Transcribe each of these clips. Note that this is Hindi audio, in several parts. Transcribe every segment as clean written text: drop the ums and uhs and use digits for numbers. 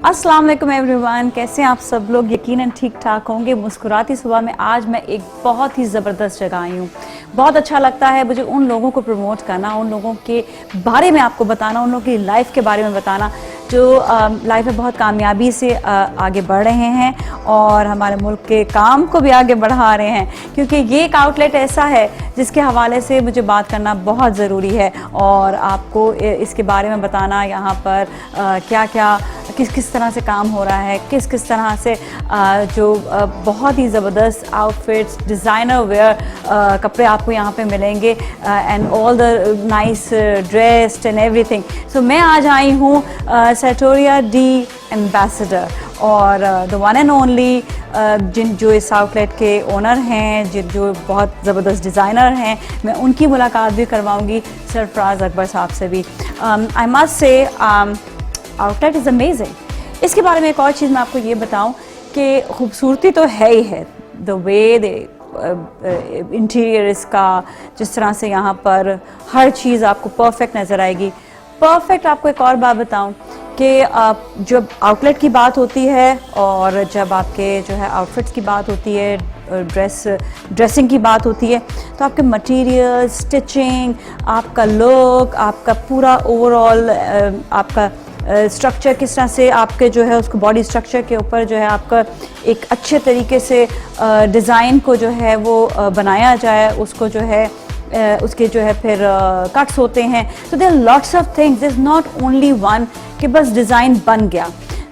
अस्सलाम वालेकुम एवरीवन, कैसे हैं आप सब लोग। यकीनन ठीक ठाक होंगे। मुस्कुराती सुबह में आज मैं एक बहुत ही ज़बरदस्त जगह आई हूँ। बहुत अच्छा लगता है मुझे उन लोगों को प्रमोट करना, उन लोगों के बारे में आपको बताना, उन लोगों की लाइफ के बारे में बताना जो लाइफ में बहुत कामयाबी से आगे बढ़ रहे हैं और हमारे मुल्क के काम को भी आगे बढ़ा रहे हैं, क्योंकि ये एक आउटलेट ऐसा है जिसके हवाले से मुझे बात करना बहुत ज़रूरी है और आपको इसके बारे में बताना, यहाँ पर क्या क्या किस तरह से काम हो रहा है, किस तरह से जो बहुत ही ज़बरदस्त आउटफिट्स, डिज़ाइनर वेयर कपड़े आपको यहाँ पे मिलेंगे and all the nice dressed and everything. So मैं आज आई हूँ सर्टोरिया डी एम्बेसडर और द वन एंड ओनली जो इस आउटलेट के ओनर हैं, जो बहुत ज़बरदस्त डिज़ाइनर हैं, मैं उनकी मुलाकात भी करवाऊँगी, सरफराज अकबर साहब से भी। आई मस्ट से आउटलेट इज़ अमेजिंग। इसके बारे में एक और चीज़ मैं आपको ये बताऊं कि खूबसूरती तो है ही है, द वे दे इंटीरियर इसका, जिस तरह से यहाँ पर हर चीज़ आपको परफेक्ट नज़र आएगी। परफेक्ट। आपको एक और बात बताऊं कि जब आउटलेट की बात होती है और जब आपके जो है आउटफिट्स की बात होती है, ड्रेसिंग की बात होती है, तो आपके मटेरियल, स्टिचिंग, आपका लुक, आपका पूरा ओवरऑल आपका स्ट्रक्चर किस तरह से आपके जो है उसको बॉडी स्ट्रक्चर के ऊपर जो है आपका एक अच्छे तरीके से डिज़ाइन को जो है वो बनाया जाए, उसको जो है उसके जो है फिर कट्स होते हैं। तो there lots of things, is not only one कि बस डिज़ाइन बन गया।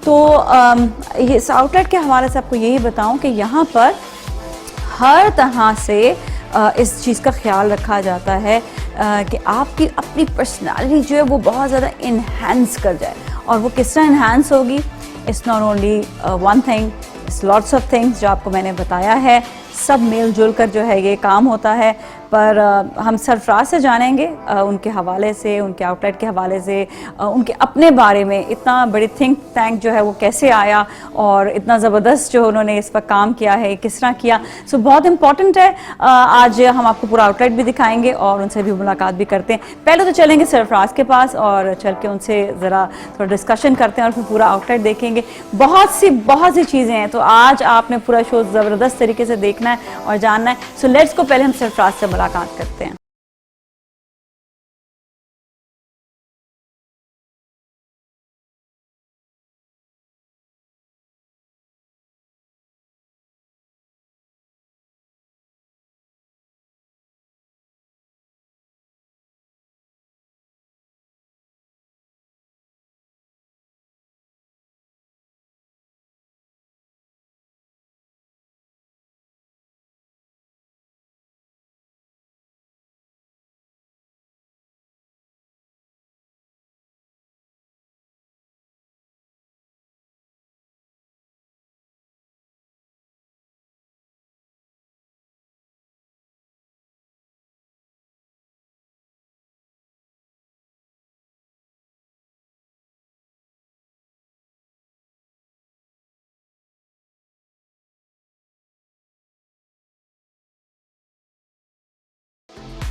तो इस आउटलेट के हवाले से आपको यही बताऊं कि यहाँ पर हर तरह से इस चीज़ का ख्याल रखा जाता है कि आपकी अपनी पर्सनालिटी जो है वो बहुत ज़्यादा इन्हेंस कर जाए। और वो किस तरह इन्हेंस होगी, it's not only one thing, it's lots of things जो आपको मैंने बताया है। सब मिल जुल कर जो है ये काम होता है। पर हम सरफराज से जानेंगे उनके हवाले से, उनके आउटलेट के हवाले से, उनके अपने बारे में, इतना बड़ी थिंक टैंक जो है वो कैसे आया और इतना ज़बरदस्त जो उन्होंने इस पर काम किया है, किस तरह किया। सो बहुत इंपॉर्टेंट है। आज हम आपको पूरा आउटलेट भी दिखाएंगे और उनसे भी मुलाकात भी करते हैं। पहले तो चलेंगे सरफराज के पास और चल के उनसे ज़रा थोड़ा डिस्कशन करते हैं और फिर पूरा आउटलेट देखेंगे। बहुत सी चीज़ें हैं, तो आज आपने पूरा शो ज़बरदस्त तरीके से देखना है और जानना है। सो लेट्स को पहले हम सरफराज से मुलाकात करते हैं।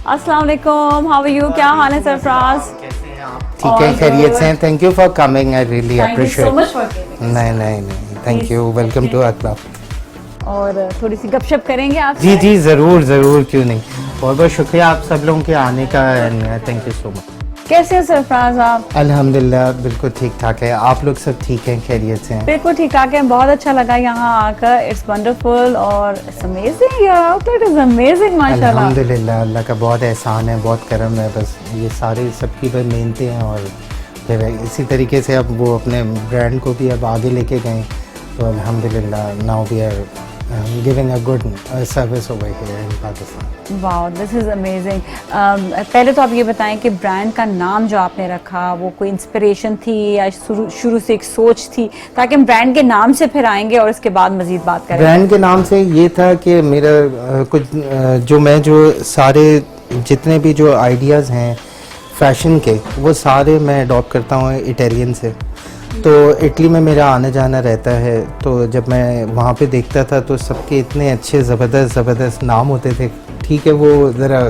अस्सलाम वालेकुम, हाउ आर यू, क्या हाल है सरफराज? ठीक है, खैरियत से हैं। Thank you for coming, I really appreciate. नहीं, thank you, welcome to our club. और थोड़ी सी गपशप करेंगे आप? जी ज़रूर, क्यों नहीं। बहुत बहुत शुक्रिया आप सब लोगों के आने का and thank you so much. कैसे हैं सरफराज आप? अल्हम्दुलिल्लाह बिल्कुल ठीक ठाक है। आप लोग सब ठीक हैं, खैरियत से हैं? बिल्कुल ठीक ठाक है। बहुत अच्छा लगा यहाँ आकर। इट्स वंडरफुल और it's amazing, your outlet is amazing माशाल्लाह। अल्हम्दुलिल्लाह, अल्लाह का बहुत एहसान है, बहुत करम है। बस ये सारे सबकी बस मेहनतें हैं और फिर इसी तरीके से अब वो अपने ब्रांड को भी अब आगे लेके गए। तो अल्हम्दुलिल्लाह now we are giving a good service over here in Pakistan. Wow, this is amazing. पहले तो आप ये बताएं कि ब्रांड का नाम जो आपने रखा वो कोई इंस्पिरेशन थी या शुरू से एक सोच थी, ताकि हम ब्रांड के नाम से फिर आएंगे और उसके बाद मज़ीद बात करेंगे। ब्रांड के नाम से ये था कि मेरा कुछ जो सारे जितने भी जो आइडियाज़ हैं फैशन के, वो सारे मैं अडॉप्ट करता हूँ इटालियन से। तो इटली में मेरा आना जाना रहता है, तो जब मैं वहाँ पे देखता था तो सबके इतने अच्छे ज़बरदस्त नाम होते थे। ठीक है, वो ज़रा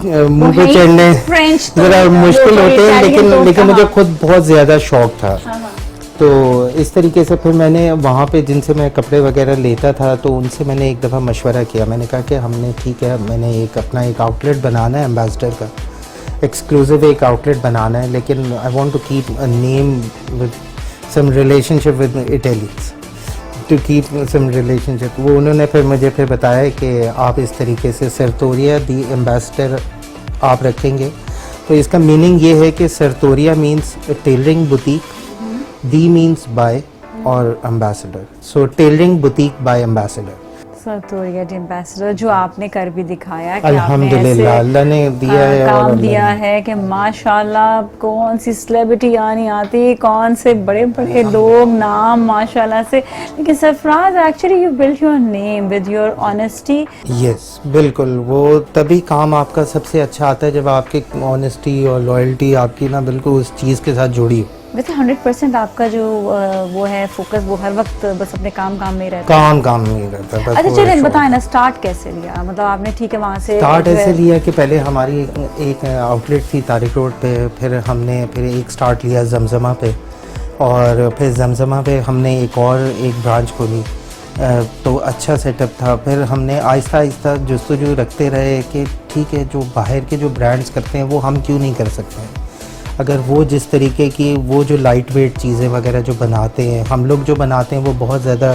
मुँह पे चढ़ने ज़रा मुश्किल होते हैं, लेकिन मुझे खुद बहुत ज़्यादा शौक था। तो इस तरीके से फिर मैंने वहाँ पे जिनसे मैं कपड़े वगैरह लेता था तो उनसे मैंने एक दफ़ा मशवरा किया। मैंने कहा कि हमने ठीक है, मैंने अपना एक आउटलेट बनाना है एम्बेसडर का, एक्सक्लूसिव एक आउटलेट बनाना है, लेकिन I want to keep a name with some relationship with Italians, to keep some relationship. वो उन्होंने फिर मुझे बताया कि आप इस तरीके से सरतोरिया दी एम्बेसडर आप रखेंगे। तो इसका मीनिंग ये है कि Sartoria means tailoring boutique, di means by और Ambassador, so tailoring boutique by Ambassador. Sartoria the Ambassador, जो आपने कर भी दिखाया कि अल्हम्दुलिल्लाह, अल्लाह ने दिया है काम और दिया है कि माशाल्लाह कौन सी सेलिब्रिटी आनी आती, कौन से बड़े बड़े लोग नाम माशाल्लाह से। लेकिन Sarfaraz, actually you build your name with your honesty. Yes, बिल्कुल, वो तभी काम आपका सबसे अच्छा आता है जब आपकी ऑनेस्टी और लॉयल्टी आपकी ना बिल्कुल उस चीज़ के साथ जुड़ी हो। वैसे 100% आपका जो वो है फोकस, वो हर वक्त बस अपने काम में रहता है। काम नहीं रहता बस। अच्छा चलिए बताएं ना, स्टार्ट कैसे लिया? मतलब आपने ठीक है वहाँ से स्टार्ट ऐसे लिया कि पहले हमारी एक आउटलेट थी तारिक रोड पे, फिर हमने एक स्टार्ट लिया जमजमा पे, और फिर जमजमा पे हमने एक ब्रांच खोली। तो अच्छा सेटअप था। फिर हमने आहिस्ता आहिस्ता जस्तजू रखते रहे कि ठीक है, जो बाहर के जो ब्रांड्स करते हैं वो हम क्यों नहीं कर सकते हैं। अगर वो जिस तरीके की वो जो लाइट वेट चीज़ें वगैरह जो बनाते हैं, हम लोग जो बनाते हैं वो बहुत ज़्यादा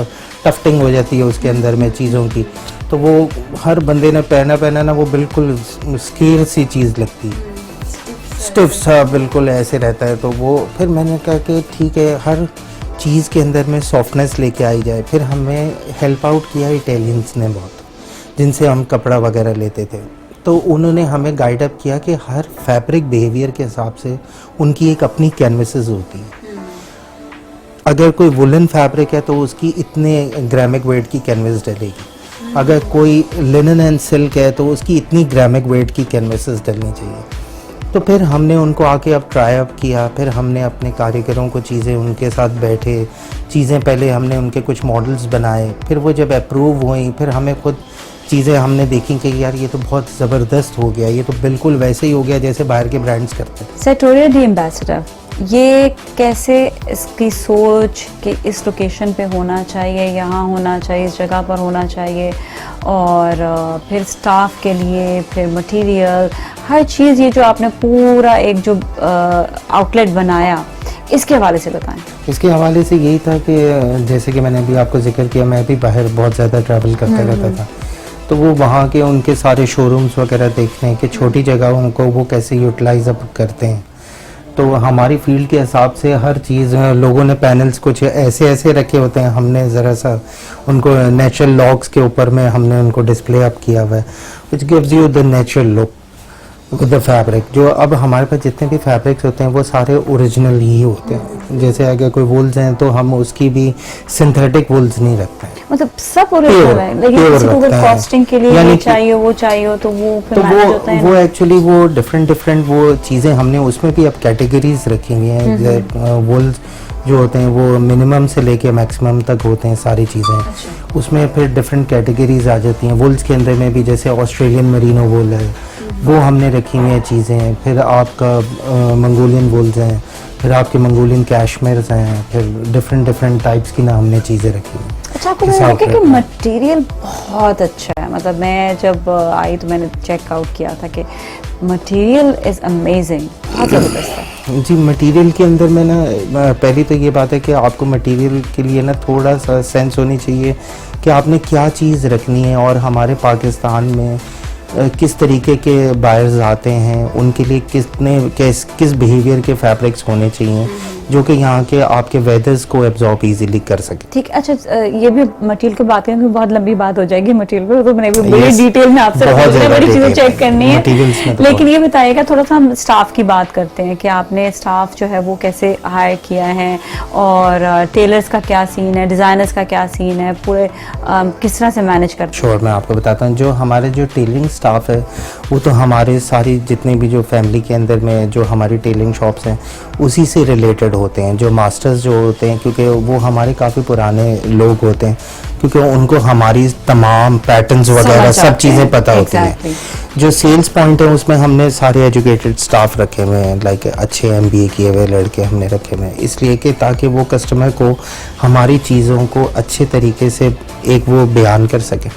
टफ्टिंग हो जाती है उसके अंदर में चीज़ों की, तो वो हर बंदे ने पहना ना वो बिल्कुल स्केल सी चीज़ लगती है, स्टिफ सा बिल्कुल ऐसे रहता है। तो वो फिर मैंने कहा कि ठीक है, हर चीज़ के अंदर में सॉफ्टनेस लेके आई जाए। फिर हमें हेल्प आउट किया इटालियंस ने बहुत, जिनसे हम कपड़ा वगैरह लेते थे। तो उन्होंने हमें गाइड अप किया कि हर फैब्रिक बिहेवियर के हिसाब से उनकी एक अपनी कैनवसेस होती है। अगर कोई वुलन फैब्रिक है तो उसकी इतने ग्रामिक वेट की कैनवस डलेगी। अगर कोई लिनन एंड सिल्क है तो उसकी इतनी ग्रामिक वेट की कैनवसेस डलनी चाहिए। तो फिर हमने उनको आके अब ट्राई अप किया। फिर हमने अपने कारीगरों को चीज़ें उनके साथ बैठे, चीज़ें पहले हमने उनके कुछ मॉडल्स बनाए। फिर वो जब अप्रूव हुई, फिर हमें खुद चीज़ें हमने देखी कि यार ये तो बहुत ज़बरदस्त हो गया, ये तो बिल्कुल वैसे ही हो गया जैसे बाहर के ब्रांड्स करते हैं। सरतोरिया दी एम्बेसडर, ये कैसे इसकी सोच कि इस लोकेशन पे होना चाहिए, यहाँ होना चाहिए, इस जगह पर होना चाहिए, और फिर स्टाफ के लिए, फिर मटेरियल, हर चीज़, ये जो आपने पूरा एक जो आउटलेट बनाया, इसके हवाले से बताएं। इसके हवाले से यही था कि जैसे कि मैंने अभी आपको जिक्र किया, मैं भी बाहर बहुत ज़्यादा ट्रैवल करता रहता था। तो वो वहाँ के उनके सारे शोरूम्स वगैरह देखने कि छोटी जगहों को वो कैसे यूटिलाइज अप करते हैं। तो हमारी फील्ड के हिसाब से हर चीज़, लोगों ने पैनल्स कुछ ऐसे रखे होते हैं, हमने ज़रा सा उनको नेचुरल लॉग्स के ऊपर में हमने उनको डिस्प्ले अप किया हुआ है, which gives you the natural look with the fabric. जो अब हमारे पास जितने भी फैब्रिक्स होते हैं वो सारे ओरिजिनल ही होते हैं। जैसे अगर कोई वूल्स हैं तो हम उसकी भी सिंथेटिक वूल्स नहीं रखते हैं, मतलब सब ओरिजिनल है। लेकिन किसी को अगर कॉस्टिंग के लिए ये चाहिए वो चाहिए तो वो फिर मैनेज होता है। वो एक्चुअली वो डिफरेंट वो चीज़ें हमने उसमें भी अब कैटेगरीज रखी हुई हैं। वूल्स जो होते हैं वो मिनिमम से लेके मैक्सिमम तक होते हैं सारी चीज़ें। अच्छा। उसमें फिर डिफरेंट कैटेगरीज आ जाती हैं। वुल्स के अंदर में भी जैसे ऑस्ट्रेलियन मरीनो वुल है, वो हमने रखी हुई हैं चीज़ें। फिर आपका मंगोलियन वुल्स हैं, फिर आपके मंगोलियन कैशमेयर्स हैं, फिर डिफरेंट टाइप्स की ना हमने चीज़ें रखी हैं। अच्छा, आपको मैंने देखा कि मटेरियल बहुत अच्छा है। मतलब मैं जब आई तो मैंने चेकआउट किया था कि मटेरियल इज़ अमेजिंग, बहुत ज़बरदस्त है जी। मटेरियल के अंदर में ना पहली तो ये बात है कि आपको मटेरियल के लिए ना थोड़ा सा सेंस होनी चाहिए कि आपने क्या चीज़ रखनी है, और हमारे पाकिस्तान में किस तरीके के बायर्स आते हैं, उनके लिए किस बिहेवियर के फैब्रिक्स होने चाहिए जो कि यहाँ के आपके वेदर्स को एब्जॉर्ब इजीली कर सके। ठीक। अच्छा, ये भी मटेरियल की बात करेंगे, बहुत लंबी बात हो जाएगी मटेरियल पर, तो मैंने भी बड़ी डिटेल में आपसे बड़ी चीज़ें चेक करनी है। तो लेकिन ये बताइएगा, थोड़ा सा हम स्टाफ की बात करते हैं कि आपने स्टाफ जो है वो कैसे हायर किया है, और टेलर्स का क्या सीन है, डिज़ाइनर्स का क्या सीन है, पूरे किस तरह से मैनेज करते हैं? श्योर, मैं आपको बताता हूँ। जो हमारे जो टेलरिंग स्टाफ है वो तो हमारे सारी जितने भी जो फैमिली के अंदर में जो हमारी टेलरिंग शॉप्स हैं उसी से रिलेटेड होते हैं। जो मास्टर्स जो होते हैं, क्योंकि वो हमारे काफ़ी पुराने लोग होते हैं क्योंकि उनको हमारी तमाम पैटर्न्स वगैरह समझ सब आते चीज़ें हैं, पता होती exactly. हैं। जो सेल्स पॉइंट है उसमें हमने सारे एजुकेटेड स्टाफ रखे हुए हैं, लाइक अच्छे एमबीए किए हुए लड़के हमने रखे हुए हैं, इसलिए कि ताकि वो कस्टमर को हमारी चीज़ों को अच्छे तरीके से एक वो बयान कर सके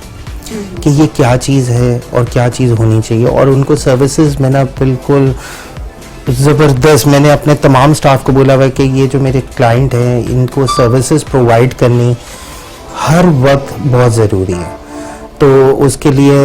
कि ये क्या चीज़ है और क्या चीज़ होनी चाहिए। और उनको सर्विसेज में ना बिल्कुल ज़बरदस्त, मैंने अपने तमाम स्टाफ को बोला हुआ है कि ये जो मेरे क्लाइंट हैं इनको सर्विसेज प्रोवाइड करनी हर वक्त बहुत ज़रूरी है, तो उसके लिए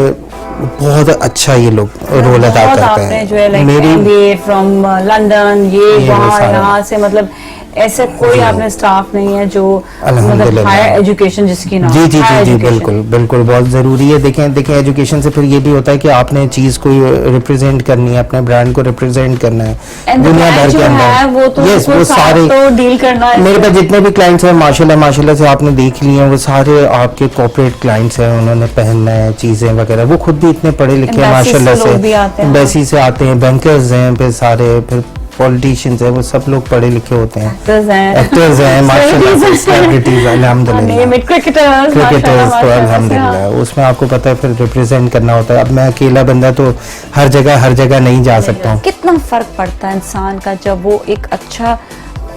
बहुत अच्छा ये लोग रोल अदा बहुत करते आपने हैं। जो है लाइक एमबीए फ्रॉम लंदन, ये ये वो वहाँ सारा। यहाँ से, मतलब ऐसे कोई जी। आपने स्टाफ नहीं है जो मतलब अल्हम्दुलिल्लाह। हायर एजुकेशन जिसकी ना हो, जी जी higher जी जी education. बिल्कुल बिल्कुल बहुत ज़रूरी है। देखें एजुकेशन से फिर ये भी होता है कि आपने चीज़ को रिप्रेजेंट करनी है, अपने ब्रांड को रिप्रेजेंट करना है And the दुनिया भर client के जो है अंदर। वो तो Yes, उनको वो साथ सारे तो डील करना है। मेरे पास जितने भी क्लाइंट्स हैं माशाल्लाह से आपने देख लिए हैं, वो सारे आपके कॉर्पोरेट क्लाइंट्स हैं, उन्होंने पहनना है चीज़ें वगैरह, वो खुद भी इतने पढ़े लिखे हैं Embassy से माशाल्लाह लोग भी आते हैं। एम्बेसी से आते हैं, बैंकर्स हैं, फिर सारे फिर पॉलिटिशियंस हैं, वो सब लोग पढ़े लिखे होते हैं, एक्टर्स हैं माशाल्लाह से, सेलिब्रिटीज अल्हम्दुलिल्लाह, क्रिकेटर्स तो अल्हम्दुलिल्लाह। उसमें आपको पता है फिर रिप्रेजेंट करना होता है। अब मैं अकेला बंदा तो हर जगह नहीं जा सकता हूँ। कितना फर्क पड़ता है इंसान का जब वो एक अच्छा,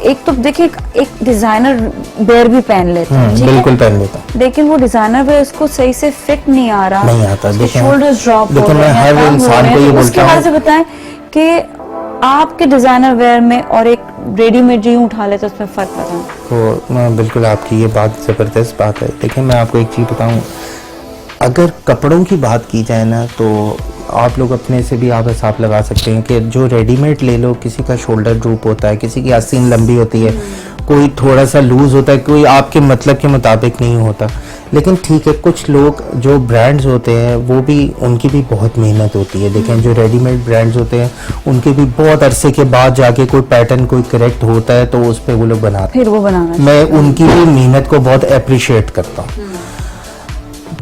एक तो देखिए एक डिजाइनर वेयर भी पहन लेता है, ठीक है? बिल्कुल पहन लेता हूँ। लेकिन वो डिजाइनर वेयर उसको सही से फिट नहीं आ रहा, नहीं आता। देखें शोल्डर्स ड्रॉप हो देखो रहे मैं हैं, हर कम हो इंसान रहे को हैं, ये तो उसके बोलता बाद से हूँ, बताएं कि आपके डिजाइनर वेयर में और एक रेडीमेड यूं उठा ले तो उसमें फर्क बताएं। तो मैं बिल्कुल आपकी ये बात ज़बरदस्त बात है। देखिए मैं आपको एक चीज़ बताऊँ, अगर कपड़ों की बात की जाए ना तो आप लोग अपने से भी आप हिसाब लगा सकते हैं कि जो रेडीमेड ले लो, किसी का शोल्डर ड्रूप होता है, किसी की आस्तीन लंबी होती है, कोई थोड़ा सा लूज़ होता है, कोई आपके मतलब के मुताबिक नहीं होता। लेकिन ठीक है, कुछ लोग जो ब्रांड्स होते हैं वो भी, उनकी भी बहुत मेहनत होती है। देखें जो रेडीमेड ब्रांड्स होते हैं उनके भी बहुत अरसे के बाद जाके कोई पैटर्न कोई करेक्ट होता है तो उस पर वो लोग बनाते हैं। फिर वो बनाना मैं उनकी भी मेहनत को बहुत अप्रिशिएट करता हूँ,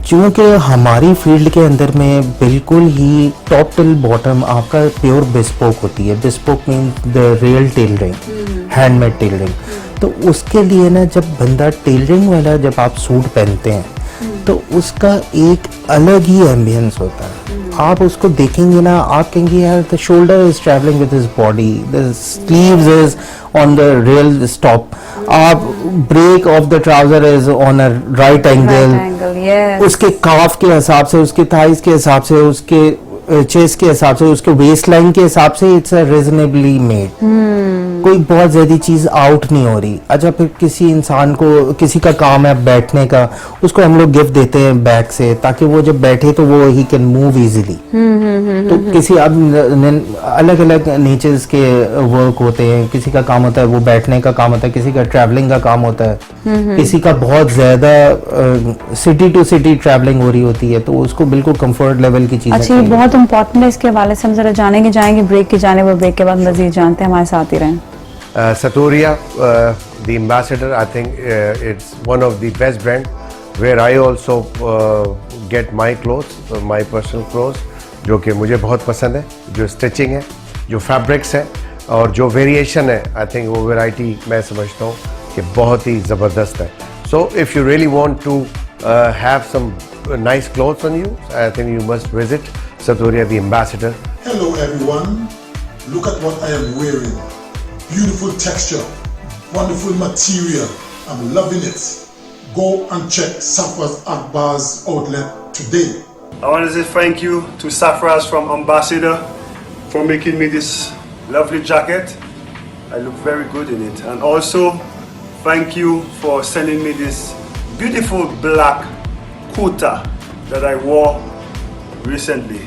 क्योंकि हमारी फील्ड के अंदर में बिल्कुल ही टॉप टिल बॉटम आपका प्योर बिस्पोक होती है। Bespoke means the real tailoring, handmade tailoring. तो उसके लिए ना जब बंदा टेलरिंग वाला जब आप सूट पहनते हैं तो उसका एक अलग ही एम्बियंस होता है। आप उसको देखेंगे ना, आप कहेंगे यार the shoulder is travelling with his body, the sleeves is on the real stop, आप break of the trouser is on a right angle, उसके काफ के हिसाब से, उसके थाइस के हिसाब से, उसके चेस्ट के हिसाब से, उसके वेस्ट लाइन के हिसाब से इट्स अ रीजनेबली मेड। कोई बहुत ज्यादा चीज आउट नहीं हो रही। अच्छा फिर किसी इंसान को, किसी का काम है बैठने का, उसको हम लोग गिफ्ट देते हैं बैक से, ताकि वो जब बैठे तो वो ही कैन मूव इजीली। तो किसी अब अलग अलग नेचर्स के वर्क होते हैं, किसी का काम होता है वो बैठने का काम होता है, किसी का ट्रैवलिंग का काम होता है, किसी का बहुत ज्यादा सिटी टू सिटी ट्रैवलिंग हो रही होती है, तो उसको बिल्कुल कंफर्ट लेवल की चीजें अच्छा, ये बहुत इंपॉर्टेंट है, इसके हवाले से हम जरा जानेंगे, जाएंगे ब्रेक की जाने, ब्रेक के बाद मजीद जानते हैं, हमारे साथ ही रहें। Satoria, the ambassador, I think it's one of the best brand where I also get my clothes, my personal clothes, जो कि मुझे बहुत पसंद है। जो स्टिचिंग है, जो फैब्रिक्स है और जो वेरिएशन है, आई थिंक वो वैरायटी मैं समझता हूँ कि बहुत ही ज़बरदस्त है। So if you really want to have some nice clothes on you, I think you must visit Satoria, the ambassador. Hello everyone, look at what I am wearing. Beautiful texture, wonderful material, I'm loving it. Go and check Safras Akbar's outlet today. I want to say thank you to Safras from Ambassador for making me this lovely jacket. I look very good in it. And also thank you for sending me this beautiful black kurta that I wore recently.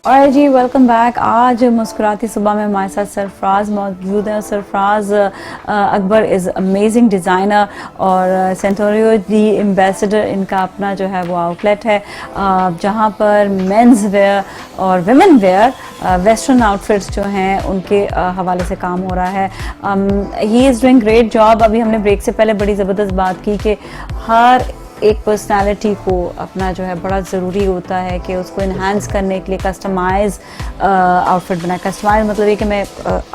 और जी वेलकम बैक। आज मुस्कुराती सुबह में हमारे साथ सरफराज मौजूद हैं। Sarfaraz Akbar is amazing designer और सेंटोरियो दी एम्बेसडर इनका अपना जो है वो आउटलेट है, जहाँ पर मेंस वेयर और विमेन वेयर वेस्टर्न आउटफिट्स जो हैं उनके हवाले से काम हो रहा है। He is doing great job. अभी हमने ब्रेक से पहले बड़ी ज़बरदस्त बात की कि हर एक पर्सनालिटी को अपना जो है बड़ा ज़रूरी होता है कि उसको इन्हांस करने के लिए कस्टमाइज आउटफिट बनाए। कस्टमाइज मतलब ये कि मैं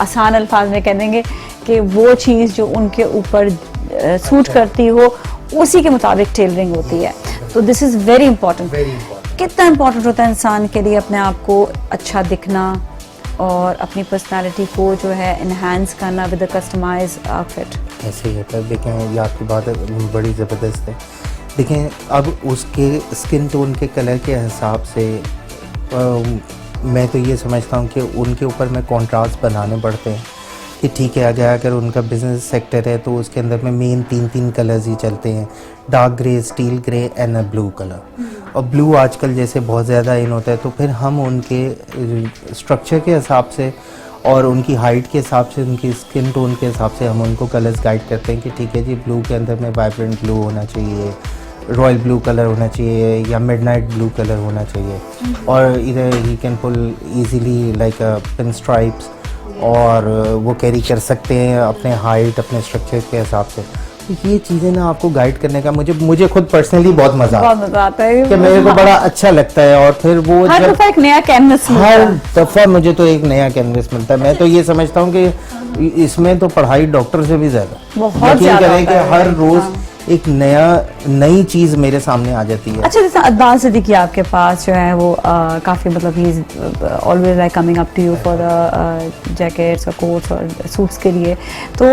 आसान अल्फाज में कह देंगे कि वो चीज़ जो उनके ऊपर सूट करती हो उसी के मुताबिक टेलरिंग होती है। तो दिस इज़ वेरी इंपॉर्टेंट। कितना इंपॉर्टेंट होता है इंसान के लिए अपने आप को अच्छा दिखना और अपनी पर्सनालिटी को जो है इन्हांस करना विद अ कस्टमाइज आउटफिट। ऐसे ही होता है। देखें, ये आपकी बात बड़ी ज़बरदस्त है। देखें, अब उसके स्किन टोन के कलर के हिसाब से मैं तो ये समझता हूँ कि उनके ऊपर में कॉन्ट्रास्ट बनाने पड़ते हैं कि ठीक है, अगर उनका बिजनेस सेक्टर है तो उसके अंदर में मेन 3 कलर्स ही चलते हैं, dark grey, steel grey and a blue colour. और ब्लू आजकल जैसे बहुत ज़्यादा इन होता है, तो फिर हम उनके स्ट्रक्चर के हिसाब से और उनकी हाइट के हिसाब से, उनकी स्किन टोन के हिसाब से हम उनको कलर्स गाइड करते हैं कि ठीक है जी, ब्लू के अंदर में वाइब्रेंट ब्लू होना चाहिए, रॉयल ब्लू कलर होना चाहिए या मिडनाइट ब्लू कलर होना चाहिए। और इधर ही can pull easily like pin stripes, और वो कैरी कर सकते हैं अपने हाइट, अपने स्ट्रक्चर के हिसाब से। तो ये चीज़ें ना आपको गाइड करने का मुझे खुद पर्सनली बहुत मज़ा आता है कि मेरे को बड़ा अच्छा लगता है। और फिर वो हर दफ़ा एक नया कैनवस मिलता है। हर दफ़ा मुझे तो एक नया कैनवस मिलता है। मैं तो ये समझता हूँ कि इसमें तो पढ़ाई डॉक्टर से भी ज़्यादा, बहुत ज़्यादा करें कि हर रोज़ एक नई चीज़ मेरे सामने आ जाती है। अच्छा, जैसे अदनान सिद्दीकी आपके पास जो है वो काफ़ी मतलब ही always like coming up to you for jackets और कोट्स और सूट्स के लिए। तो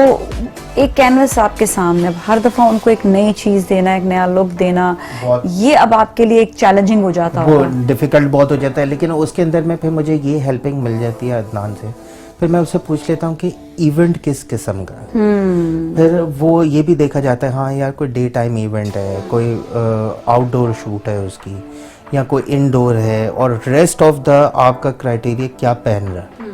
एक कैनवस आपके सामने, हर दफ़ा उनको एक नई चीज़ देना, एक नया लुक देना, ये अब आपके लिए एक चैलेंजिंग हो जाता है। वो डिफ़िकल्ट बहुत हो जाता है, लेकिन उसके अंदर में फिर मुझे ये हेल्पिंग मिल जाती है अदनान से। फिर मैं उससे पूछ लेता हूँ कि इवेंट किस किस्म का है। फिर वो ये भी देखा जाता है, हाँ यार कोई डे टाइम इवेंट है, कोई आउटडोर शूट है उसकी, या कोई इनडोर है, और रेस्ट ऑफ द आपका क्राइटेरिया क्या पहन रहा है,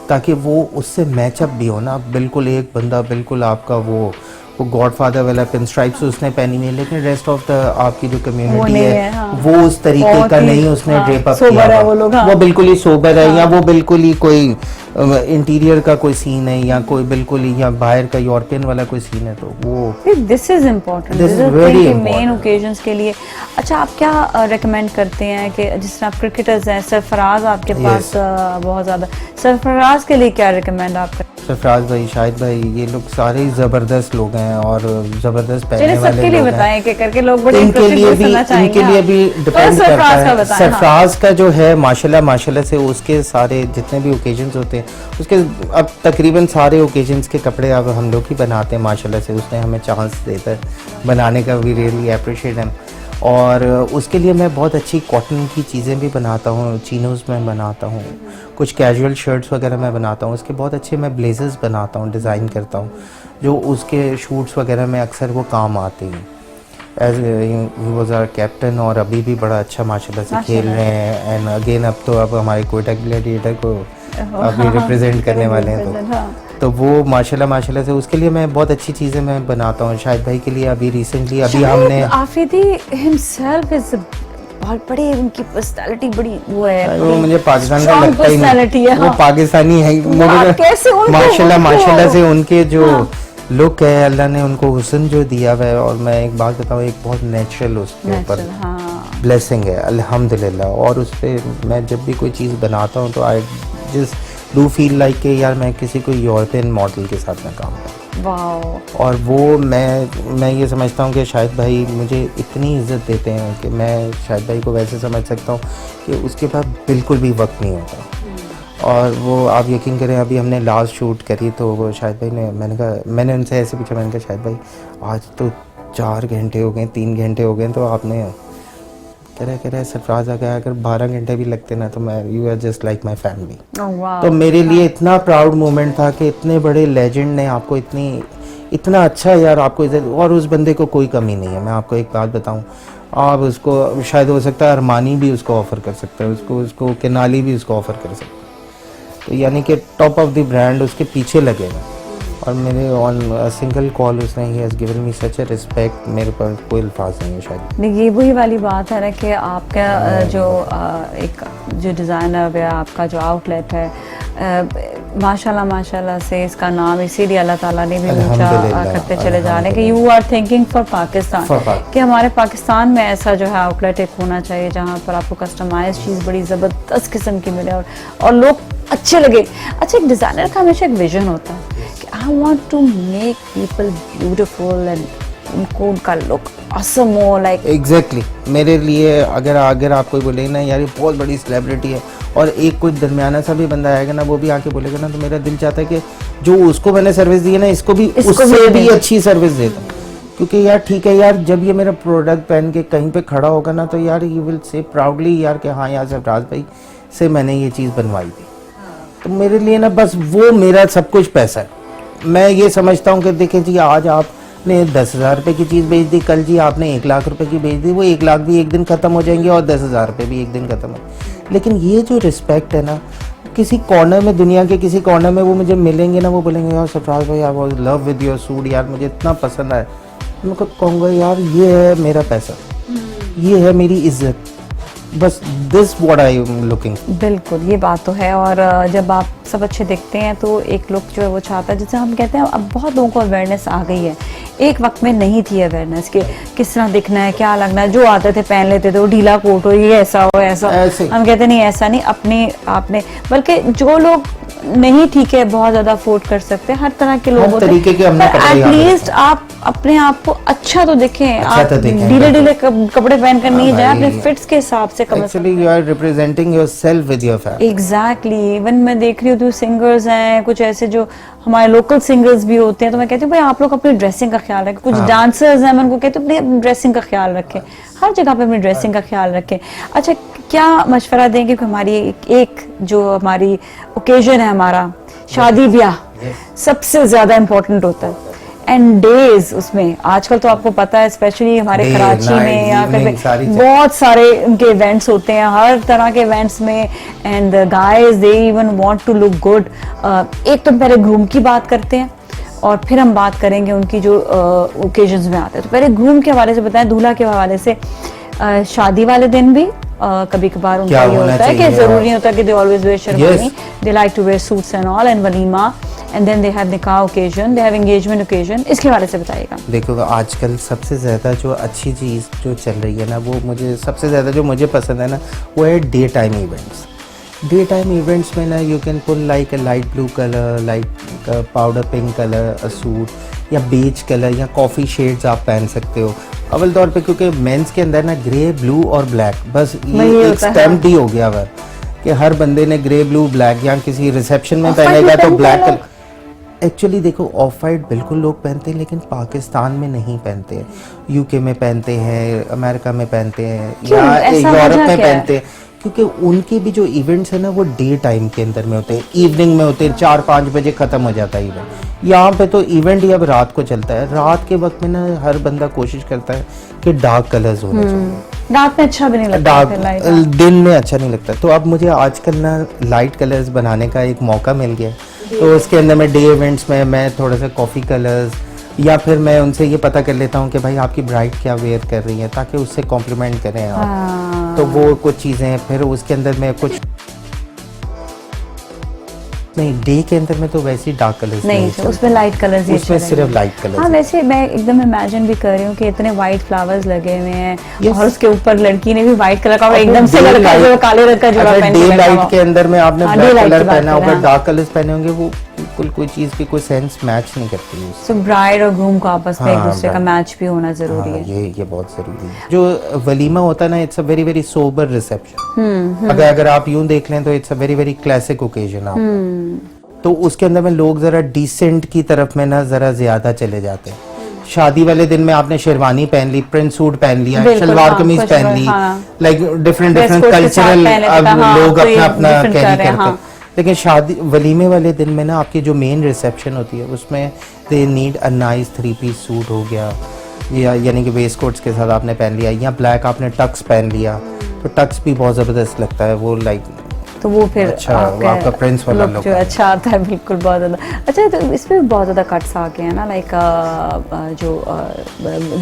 ताकि वो उससे मैचअप भी हो ना। बिल्कुल एक बंदा बिल्कुल आपका वो गॉडफादर वाला पिन स्ट्राइप्स उसने पहनी हुई है, लेकिन रेस्ट ऑफ द आपकी जो कम्युनिटी है, हाँ। वो उस तरीके का नहीं उसने ड्रेप अप सोबर किया है वो लोग, हाँ। वो बिल्कुल ही सोबर है, या वो बिल्कुल ही कोई इंटीरियर का कोई सीन है, या कोई बिल्कुल ही या बाहर का यूरोपियन वाला कोई सीन है, तो वो this is important, This is very main occasions के लिए। अच्छा, आप क्या रेकमेंड करते हैं कि जिस तरह आप क्रिकेटर्स हैं, सरफराज आपके पास बहुत ज़्यादा, सरफराज के लिए क्या रिकमेंड आप करते हैं? सरफराज भाई, शाहिद भाई, ये लोग सारे ही ज़बरदस्त लोग हैं और ज़बरदस्त पहनने चलिए वाले सबके लिए लोग हैं। बताएं कि करके लोग बड़े इनके लिए भी डिपेंड करता है। सरफराज का जो है माशाल्लाह से उसके सारे जितने भी ओकेजन्स होते हैं, उसके अब तकरीबन सारे ओकेजन्स के कपड़े अब हम लोग ही बनाते हैं माशाल्लाह से। उसने हमें चांस देता है बनाने का, वी रियली अप्रिशिएट हिम। और उसके लिए मैं बहुत अच्छी कॉटन की चीज़ें भी बनाता हूँ, चिनोज़ में बनाता हूँ, कुछ कैजुअल शर्ट्स वगैरह मैं बनाता हूँ। उसके बहुत अच्छे मैं ब्लेजर्स बनाता हूँ, डिज़ाइन करता हूँ, जो उसके शूट्स वगैरह में अक्सर वो काम आते हैं। As he was our captain, और अभी भी बड़ा अच्छा माशाल्लाह से खेल रहे हैं। एंड अगेन अब तो अब हमारे कोयटा ग्लैडिएटर को अभी रिप्रेजेंट करने वाले हैं, तो वो माशाल्लाह से उसके लिए मैं बहुत अच्छी चीज़ें मैं बनाता हूँ। शाहिद भाई के लिए अभी रिसेंटली अभी हमने आफरीदी हिमसेल्फ इज बहुत बड़ी, उनकी पर्सनालिटी बड़ी वो है, वो मुझे पाकिस्तान का strong लगता ही personality नहीं, है, वो हाँ। पाकिस्तानी है कैसे उनको माशाल्लाह से उनके जो लुक है, अल्लाह ने उनको हुस्न जो दिया हुआ है। और मैं एक बात बताऊँ, एक बहुत नेचुरल उसके ऊपर ब्लेसिंग है अल्हम्दुलिल्लाह। और उस पर मैं जब भी कोई चीज़ बनाता हूँ तो I just do feel like कि यार मैं किसी कोई यूरोपियन मॉडल के साथ में काम कर रहा हूँ। और वो मैं ये समझता हूँ कि शाहिद भाई मुझे इतनी इज्जत देते हैं कि मैं शाहिद भाई को वैसे समझ सकता हूँ कि उसके पास बिल्कुल भी वक्त नहीं होता। और वो आप यकीन करें, अभी हमने लास्ट शूट करी तो वो शाहिद भाई ने, मैंने उनसे ऐसे पूछा, मैंने कहा शाहिद भाई आज तो 4 घंटे हो गए, 3 घंटे हो गए, तो आपने कह रहे सरफराज आ गया, अगर 12 घंटे भी लगते ना तो मैं, you are just like my family. तो मेरे लिए इतना प्राउड मोमेंट था कि इतने बड़े लेजेंड ने आपको इतना अच्छा यार आपको इज्जत, और उस बंदे को कोई कमी नहीं है। मैं आपको एक बात बताऊं, आप उसको शायद हो सकता है अरमानी भी उसको ऑफ़र कर सकता है, उसको केनाली भी उसको ऑफ़र कर सकता है। तो यानी कि टॉप ऑफ द ब्रांड उसके पीछे लगेगा। और मेरे ऑन सिंगल कॉल उसने he has given me such a respect, मेरे पास कोई अल्फाज नहीं है शायद। नहीं, ये वही वाली बात है ना कि आपका जो एक जो डिज़ाइनर या आपका जो आउटलेट है, माशाल्लाह से इसका नाम इसीलिए अल्लाह ताला ने भी ऊंचा अल्हम्दुलिल्लाह, करते चले जा रहे हैं कि you are thinking for Pakistan, कि हमारे पाकिस्तान में ऐसा जो है आउटलेट एक होना चाहिए जहाँ पर आपको कस्टमाइज चीज़ बड़ी ज़बरदस्त किस्म की मिले और लोग अच्छे लगे। अच्छा, एक डिज़ाइनर का हमेशा एक विजन होता है कि I want to make people beautiful and उनको उनका लुक awesome हो, लाइक एग्जैक्टली मेरे लिए अगर आप कोई बोले ना यार ये बहुत बड़ी सेलिब्रिटी है और एक कोई दरमियाना सा भी बंदा आएगा ना, वो भी आके बोलेगा ना, तो मेरा दिल चाहता है कि जो उसको मैंने सर्विस दी है ना, इसको भी उससे भी अच्छी सर्विस देता हूँ। क्योंकि यार ठीक है यार, जब ये मेरा प्रोडक्ट पहन के कहीं पे खड़ा होगा ना, तो यार यू विल से प्राउडली यार कि हाँ यार सरफराज भाई से मैंने ये चीज़ बनवाई थी। तो मेरे लिए ना बस वो मेरा सब कुछ पैसा है। मैं ये समझता हूँ कि देखें जी, आज आपने 10,000 रुपये की चीज़ बेच दी, कल जी आपने 1 लाख रुपए की बेच दी, वो 1 लाख भी एक दिन ख़त्म हो जाएंगे और 10,000 रुपये भी एक दिन ख़त्म हो। लेकिन ये जो रिस्पेक्ट है ना, किसी कॉर्नर में, दुनिया के किसी कॉर्नर में वो मुझे मिलेंगे ना, वो बोलेंगे यार सरफराज भाई I was love with your suit, यार मुझे इतना पसंद आया। मैं कहूँगा यार ये है मेरा पैसा, ये है मेरी इज्जत, बस this what I am looking. बिल्कुल, ये बात तो है। और जब आप सब अच्छे दिखते हैं तो एक लुक जो है वो चाहता है, जैसे हम कहते हैं अब बहुत लोगों को अवेयरनेस आ गई है। एक वक्त में नहीं थी अवेयरनेस कि किस तरह दिखना है, क्या लगना है, जो आते थे पहन लेते थे, वो ढीला कोट हो, ये ऐसा हो, ऐसा हो। हम कहते नहीं ऐसा नहीं, अपने आपने, बल्कि जो लोग नहीं ठीक है बहुत ज्यादा अफोर्ड कर सकते, हर तरह के लोग होते हैं, एटलीस्ट आप अपने आप को अच्छा तो दिखें, आप ढीले कपड़े पहन कर नहीं जाए, अपने फिट्स के हिसाब से। Actually you are representing yourself with your family. Exactly, even मैं देख रही हूँ सिंगर्स हैं कुछ ऐसे जो हमारे लोकल सिंगर्स भी होते हैं, तो मैं कहती हूँ भाई आप लोग अपनी ड्रेसिंग का ख्याल रखें। कुछ डांसर्स हैं, मैं उनको कहती हूँ अपनी ड्रेसिंग का ख्याल रखें, हर जगह पे अपनी ड्रेसिंग का ख्याल रखें। अच्छा, क्या मशवरा देंगे कि हमारी एक जो हमारी ओकेजन है, हमारा शादी ब्याह सबसे ज्यादा इम्पोर्टेंट होता है, एंड डेज उसमें आजकल तो आपको पता है स्पेशली हमारे कराची में या बहुत सारे उनके इवेंट्स होते हैं, हर तरह के इवेंट्स में, and guys they even want to look good. एक तो पहले ग्रूम की बात करते हैं और फिर हम बात करेंगे उनकी जो ओकेजन्स में आते हैं। तो पहले ग्रूम के हवाले से बताएं, दूल्हा के हवाले से। शादी वाले दिन भी कभी कभार उनका ये होता है कि जरूरी नहीं होता कि they always wear sherwani, they like to wear suits and all, and walima, and then they have nikah occasion, they have engagement occasion. इसके बारे से बताइएगा। देखो आजकल सबसे ज़्यादा जो अच्छी चीज़ जो चल रही है ना, वो मुझे सबसे ज़्यादा जो मुझे पसंद है ना, वो है day time events. Day time events में ना you can pull like a light blue colour, like powder pink colour a suit, या बेज कलर या कॉफ़ी शेड्स आप पहन सकते हो। अव्वल तौर पे क्योंकि मेंस के अंदर ना ग्रे, ब्लू और ब्लैक, बस ये एक स्टैम्प ही हो गया हुआ कि हर बंदे ने ग्रे, ब्लू, ब्लैक, या किसी रिसेप्शन में पहनेगा तो ब्लैक कलर। एक्चुअली देखो ऑफ वाइट बिल्कुल लोग पहनते हैं, लेकिन पाकिस्तान में नहीं पहनते हैं, यूके में पहनते हैं, अमेरिका में पहनते हैं, या यूरोप में पहनते हैं, क्योंकि उनके भी जो इवेंट्स है ना वो डे टाइम के अंदर में होते हैं, इवनिंग में होते हैं, 4-5 बजे ख़त्म हो जाता है इवेंट। यहाँ पे तो इवेंट ही अब रात को चलता है। रात के वक्त में ना हर बंदा कोशिश करता है कि डार्क कलर्स होने चाहिए। रात में अच्छा भी नहीं लगता, डार्क दिन में अच्छा नहीं लगता। तो अब मुझे आजकल ना लाइट कलर्स बनाने का एक मौका मिल गया, तो उसके अंदर मैं डे इवेंट्स में मैं थोड़ा सा कॉफ़ी कलर्स, या फिर मैं उनसे ये पता कर लेता हूँ कि भाई आपकी ब्राइड क्या वेयर कर रही है, ताकि उससे कॉम्प्लीमेंट करें आप। तो वो कुछ चीज़ें, फिर उसके अंदर मैं कुछ नहीं, डे के अंदर में तो वैसे ही डार्क कलर्स नहीं, उसमें लाइट कलर्स, उसमें सिर्फ लाइट कलर्स। हाँ, वैसे मैं एकदम इमेजिन भी कर रही हूँ कि इतने व्हाइट फ्लावर्स लगे हुए हैं और उसके ऊपर लड़की ने भी व्हाइट कलर का एकदम से लड़का जो काले रंग का जोड़ा पहन के डे लाइट के अंदर में आपने ब्लैक कलर पहना होगा, डार्क कलर्स पहने होंगे, वो बिल्कुल कोई चीज़ की कोई सेंस मैच नहीं करती है। सो ब्राइड और ग्रूम को आपस में एक दूसरे का मैच भी होना जरूरी है। ये बहुत जरूरी है। जो वलीमा होता है ना, it's a very very sober reception. अगर आप यूं देख लें तो it's a very very classic occasion आप, तो उसके अंदर में लोग जरा डिसेंट की तरफ में ना जरा ज्यादा चले जाते हैं। शादी वाले दिन में आपने शेरवानी पहन ली, प्रिंट सूट पहन लिया, शलवार कमीज पहन ली, लाइक डिफरेंट कल्चरल लोग अपना अपना कैरी करते हैं। लेकिन शादी वलीमे वाले दिन में ना आपकी जो मेन रिसेप्शन होती है उसमें they need a nice 3 piece suit हो गया, या यानी कि वेस्ट कोट्स के साथ आपने पहन लिया, या ब्लैक आपने टक्स पहन लिया, तो टक्स भी बहुत ज़बरदस्त लगता है वो, लाइक तो वो फिर अच्छा, वो आपका प्रिंस वाला look look जो है। अच्छा आता है, बिल्कुल बहुत ज़्यादा अच्छा। तो इसमें भी बहुत ज़्यादा कट्स आ गए हैं ना, लाइक जो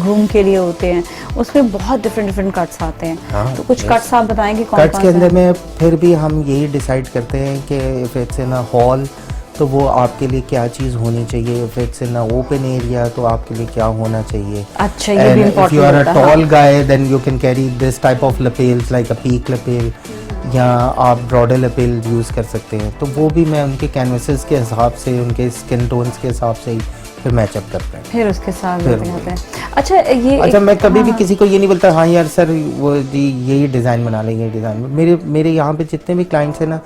ग्रूम के लिए होते हैं उसमें बहुत डिफरेंट डिफरेंट कट्स आते हैं। हाँ, तो कुछ yes। कट्स आप बताएंगे कौन कट्स कौन के से अंदर हैं? में फिर भी हम यही डिसाइड करते हैं कि if it's in a hall तो वो आपके लिए क्या चीज़ होनी चाहिए, if it's in a open area तो आपके लिए क्या होना चाहिए। अच्छा, ये भी if important you are a होता है। Tall guy then you can carry this type of lapels like a peak lapel, या आप ब्रॉडर लपेल यूज़ कर सकते हैं। तो वो भी मैं उनके कैनवसेस के हिसाब से, उनके स्किन टोन्स के हिसाब से ही फिर मैचअप करते हैं। फिर उसके साथ फिर लेते जाते हैं। अच्छा ये अच्छा, मैं कभी भी हाँ, किसी को ये नहीं बोलता हाँ यार सर वो जी यही डिज़ाइन बना लें, यही डिज़ाइन। मेरे यहाँ पे जितने भी क्लाइंट्स हैं ना,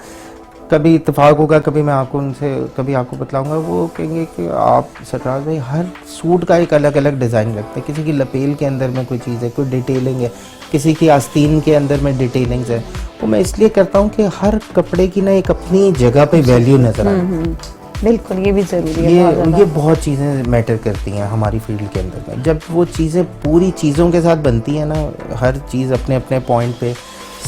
कभी इत्तेफाक होगा, कभी मैं आपको उनसे कभी आपको बतलाऊंगा, वो कहेंगे कि आप सरफराज भाई हर सूट का एक अलग अलग डिज़ाइन रखते हैं, किसी की लपेल के अंदर में कोई चीज़ है, कोई डिटेलिंग है, किसी की आस्तीन के अंदर में डिटेलिंग्स है। वो मैं इसलिए करता हूँ कि हर कपड़े की ना एक अपनी जगह पे वैल्यू नज़र आए। बिल्कुल ये भी ज़रूरी है बहुत ये ज़्यादा। बहुत चीज़ें मैटर करती हैं हमारी फील्ड के अंदर में। जब वो चीज़ें पूरी चीज़ों के साथ बनती हैं ना, हर चीज़ अपने अपने पॉइंट पे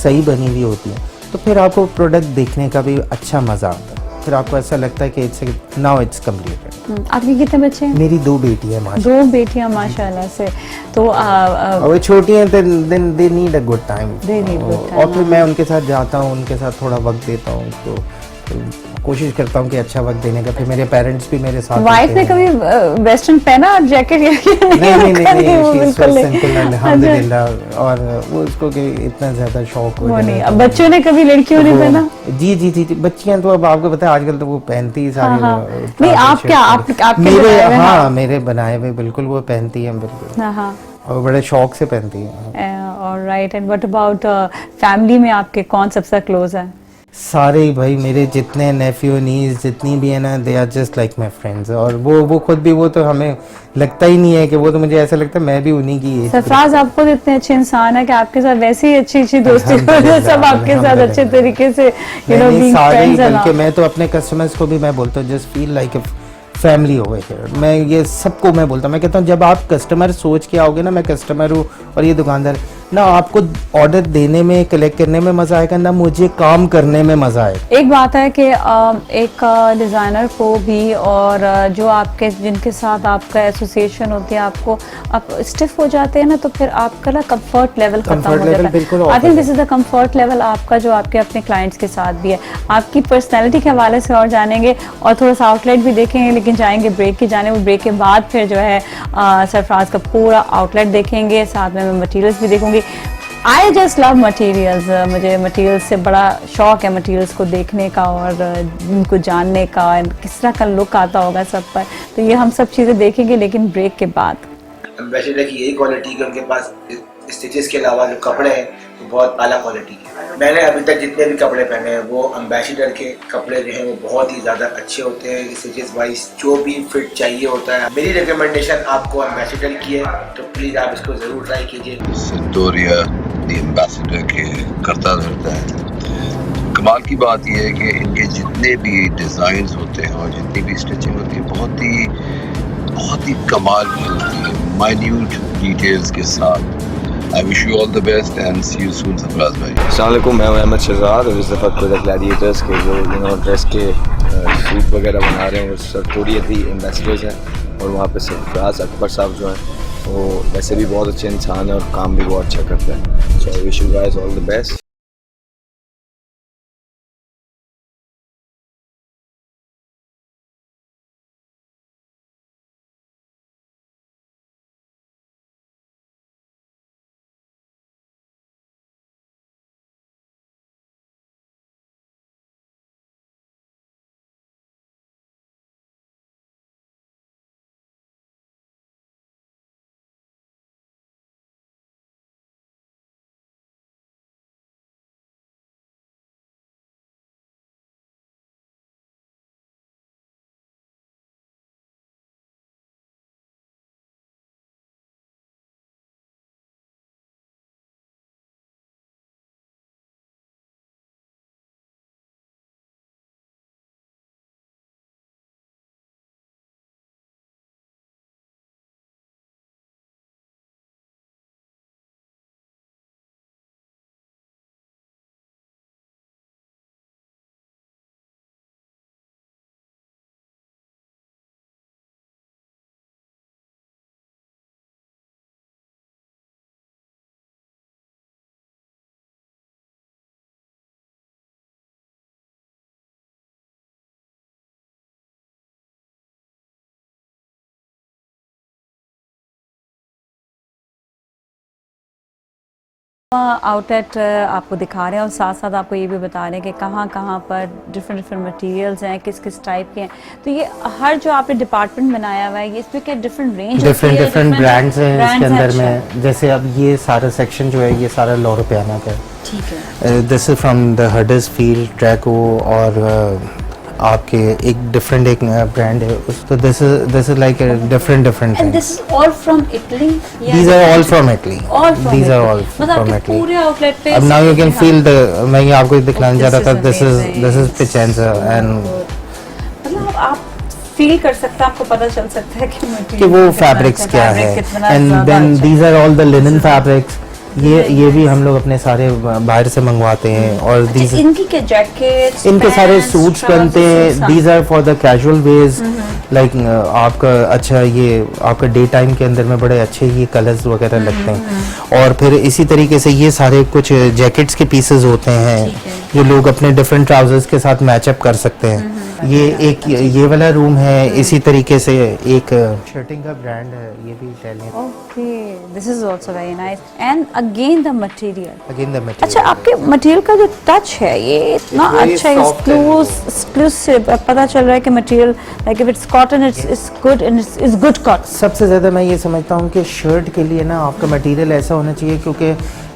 सही बनी हुई होती है, तो फिर आपको प्रोडक्ट देखने का भी अच्छा मज़ा आता है। फिर आपको ऐसा लगता है कि इट्स नाउ इट्स कम्प्लीटेड। आपके कितने बच्चे हैं? मेरी 2 बेटी है माशा, 2 बेटियां माशाल्लाह से। तो और वो छोटी हैं, then they need a good time. They need good time, और फिर मैं उनके साथ जाता हूँ, उनके साथ थोड़ा वक्त देता हूँ, तो कोशिश करता हूँ कि अच्छा वक्त देने का। फिर मेरे पेरेंट्स भी मेरे साथ वाइफ होते ने हैं। कभी वेस्टर्न पहना जैकेट या नहीं वो शी इज बिल्कुल नहीं। सिंपल अच्छा, अल्हम्दुलिल्लाह। और वो उसको कि इतना ज़्यादा शौक वो वगैरह नहीं। तो अब बच्चों ने कभी लड़कियों ने वो- पहना? जी बच्चियां तो अब आपको पता है आजकल तो वो पहनती ही सारी हाँ। वो नहीं, ट्राउजर आप शर्ट क्या पहनती। आपके मेरे बनाए हुए? हाँ मेरे बनाए हुए बिल्कुल वो पहनती हैं बिल्कुल, हाँ। और बड़े शौक से पहनती हैं। Alright. And what about family में आपके कौन सबसे क्लोज है? सारे ही भाई, मेरे जितने नेफ्यू नीस जितनी भी है ना, they are just like my friends. और वो खुद भी, वो तो हमें लगता ही नहीं है कि वो तो मुझे ऐसा लगता है मैं भी उन्हीं की एज सरफराज आप खुद इतने अच्छे इंसान है कि आपके साथ वैसे ही अच्छी अच्छी दोस्ती हो रही है, सब आपके साथ अच्छे तरीके से नहीं सारे ही, फ्रेंड्स एंड बल्कि मैं तो अपने कस्टमर्स को भी मैं बोलता हूँ just feel like a family हो गए। मैं ये सबको मैं बोलता हूँ, मैं कहता हूँ जब आप कस्टमर सोच के आओगे ना, मैं कस्टमर हूँ और ये दुकानदार ना, आपको ऑर्डर देने में, कलेक्ट करने में मज़ा आएगा ना, मुझे काम करने में मज़ा आएगा। एक बात है कि एक डिज़ाइनर को भी और जो आपके जिनके साथ आपका एसोसिएशन होती है, आपको आप स्टिफ हो जाते हैं ना, तो फिर आपका ना कंफर्ट लेवल खत्म Comfort हो level जाता बिल्कुल है। off आई थिंक हो this is the comfort level आपका जो आपके अपने क्लाइंट्स के साथ भी है। आपकी पर्सनैलिटी के हवाले से और जानेंगे और थोड़ा सा आउटलेट भी देखेंगे, लेकिन जाएंगे ब्रेक की जाने। वो ब्रेक के बाद फिर जो है सरफराज का पूरा आउटलेट देखेंगे, साथ में मैं मटीरियल्स भी देखूंगी। I just love materials. मुझे मटीरियल्स से बड़ा शौक है, मटीरियल्स को देखने का और उनको जानने का, किस तरह का लुक आता होगा सब पर। तो ये हम सब चीज़ें देखेंगे, लेकिन ब्रेक के बाद। एम्बेसडर की यही क्वालिटी कि उनके पास स्टिचेस के अलावा जो कपड़े हैं वो बहुत आला क्वालिटी के। मैंने अभी तक जितने भी कपड़े पहने हैं वो एम्बेसडर के कपड़े जो हैं वो बहुत ही ज़्यादा अच्छे होते हैं। स्टिचेस वाइज जो भी फिट चाहिए होता है। मेरी रिकमेंडेशन आपको एम्बेसडर की है, तो प्लीज़ आप इसको ज़रूर ट्राई कीजिए। सिंटोरिया द एम्बेसडर के करता धरता है। कमाल की बात यह है कि इनके जितने भी डिज़ाइंस होते हैं और जितनी भी स्टिचिंग होती है बहुत ही कमाल की होती है, माइन्यूट डिटेल्स के साथ। I wish you all the best and see you soon, Sarfaraz भाई। अस्सलाम वालेकुम, मैं अहमद शहजाद और इस दफ़ा कोयटा ग्लैडिएटर्स के जो ड्रेस के सूट वगैरह बना रहे हैं वो सिंटोरिया दी एम्बेसडर्स हैं। और वहाँ पे सरफराज अकबर साहब जो हैं वो वैसे भी बहुत अच्छे इंसान हैं और काम भी बहुत अच्छा करते हैं। So I wish you guys all the best. Outlet आपको दिखा रहे हैं और साथ साथ आपको ये भी बता रहे हैं कि कहाँ कहाँ पर डिफरेंट मटेरियल्स हैं, किस किस टाइप के हैं। तो ये हर जो आपने डिपार्टमेंट बनाया हुआ है, ये इसमें क्या डिफरेंट रेंज, डिफरेंट ब्रांड्स हैं इसके अंदर में। जैसे अब ये सारा सेक्शन जो है ये सारा लॉ पियानो का है। ठीक है। This is from the Huddersfield, ट्रैको और आपके एक डिफरेंट एक ब्रांड है तो this is like different and this is all from Italy. These are all from Italy, these are all from Italy. पूरे आउटलेट पे अब now you can feel the, मैं ये आपको दिखलाने जा रहा था, दिस इज पिचेंजा एंड मतलब आप फील कर सकते हैं, आपको पता चल सकता है कि वो फैब्रिक्स क्या है। And then these are all the linen fabrics. ये भी हम लोग अपने सारे बाहर से मंगवाते हैं। और अच्छा, इनकी क्या जैकेट्स, इनके सारे सूट्स बनते हैं। These are for the casual wears, like आपका अच्छा ये आपका डे टाइम के अंदर में बड़े अच्छे ये कलर्स वगैरह लगते हैं। और फिर इसी तरीके से ये सारे कुछ जैकेट्स के पीसेस होते हैं जो लोग अपने डिफरेंट ट्राउजर्स के साथ मैचअप कर सकते हैं। ये वाला रूम है। इसी तरीके से एक शर्टिंग का ब्रांड है, ये भी Italian. Okay, this is also very nice and again the material. अच्छा, अच्छा, आपके मटेरियल का जो टच है ये इतना अच्छा है, एक्सक्लूसिव। पता चल रहा है कि material like if it's cotton it's good and it's good cotton. सबसे ज़्यादा मैं ये समझता हूँ कि शर्ट के लिए ना आपका मटेरियल ऐसा होना चाहिए, क्योंकि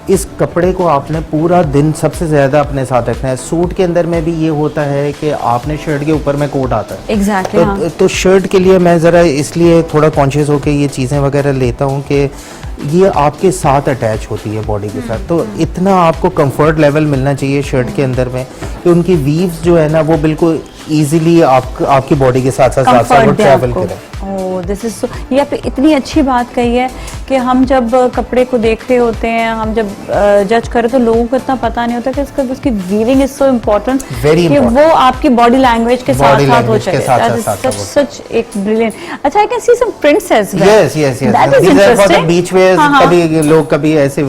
इस कपड़े को आपने पूरा दिन सबसे ज़्यादा अपने साथ रखना है। सूट के अंदर में भी ये होता है कि आपने शर्ट के ऊपर में कोट आता है। एग्जैक्टली। तो शर्ट के लिए मैं ज़रा इसलिए थोड़ा कॉन्शियस होकर ये चीज़ें वगैरह लेता हूँ कि ये आपके साथ अटैच होती है बॉडी के साथ। तो इतना आपको कंफर्ट लेवल मिलना चाहिए शर्ट के अंदर में कि उनकी वीव्स जो है ना वो बिल्कुल इजीली आपकी बॉडी के साथ साथ वो ट्रैवल करें। ओह, दिस इज सो, ये आपने इतनी अच्छी बात कही है कि हम जब कपड़े को देख रहे होते हैं, हम जब जज करें तो लोगों को इतना पता नहीं होता कि उसकी वीविंग इज सो इम्पोर्टेंट कि वो आपकी बॉडी लैंग्वेज के साथ साथ हो जाए। सच एक ब्रिलियंट। अच्छा, I can see some prints as well. Yes yes yes, these are for the beach wear. कभी लोग कभी ऐसे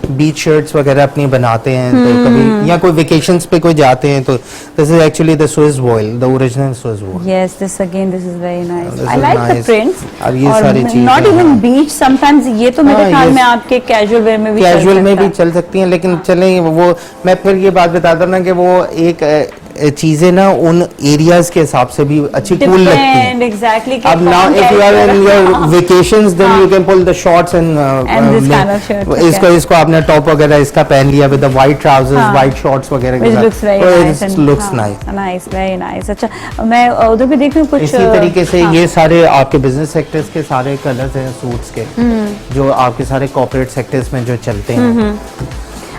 बीच शर्ट्स वगैरह अपनी बनाते हैं तो कभी या कोई वेकेशंस पे कोई जाते हैं तो this is actually the Swiss vial, the original Swiss vial. Yes, this is very nice. I like the prints. अब ये सारी चीजें नॉट इवन बीच, समटाइम्स ये तो मेरे ख्याल में आपके कैजुअल वेयर में भी चल सकती हैं। लेकिन चलें, वो मैं फिर ये बात बताता ना कि वो एक चीजें ना उन एरियाज के हिसाब से भी अच्छी कूल लगती हैं। एग्जैक्टली। अब now if you are in your vacations then you can pull the shorts and this kind of shirt. इसको आपने टॉप वगैरह इसका पहन लिया with the white trousers, white shorts वगैरह के साथ, लुक्स नाइस, वेरी नाइस। अच्छा, मैं उधर भी देख रही हूं कुछ इसी तरीके से ये सारे आपके बिजनेस सेक्टर्स के सारे कलर्स हैं सूट्स के जो आपके सारे कॉर्पोरेट सेक्टर्स में जो चलते हैं।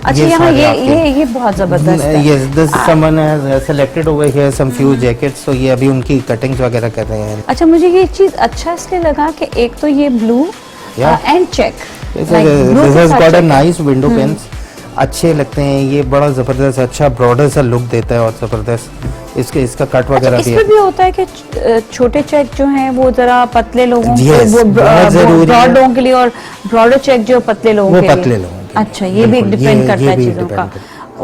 अच्छा, यहाँ ये बहुत जबरदस्त है। Yes, this someone has selected over here some few jackets, तो ये अभी उनकी कटिंग्स वगैरह कर रहे हैं। अच्छा, मुझे ये चीज अच्छा इसलिए लगा कि एक तो ये blue and check, this has got a nice window pins, अच्छे लगते हैं। ये बड़ा जबरदस्त अच्छा ब्रॉडर सा लुक देता है और जबरदस्त इसका कट वगैरह भी है। इसमें भी होता है कि छोटे चेक जो हैं वो जरा पतले लोगों को, ब्रॉड लोगों के लिए, और ब्रॉडर चेक जो पतले लोगों के लिए। अच्छा, ये भी डिपेंड करता है चीजों का।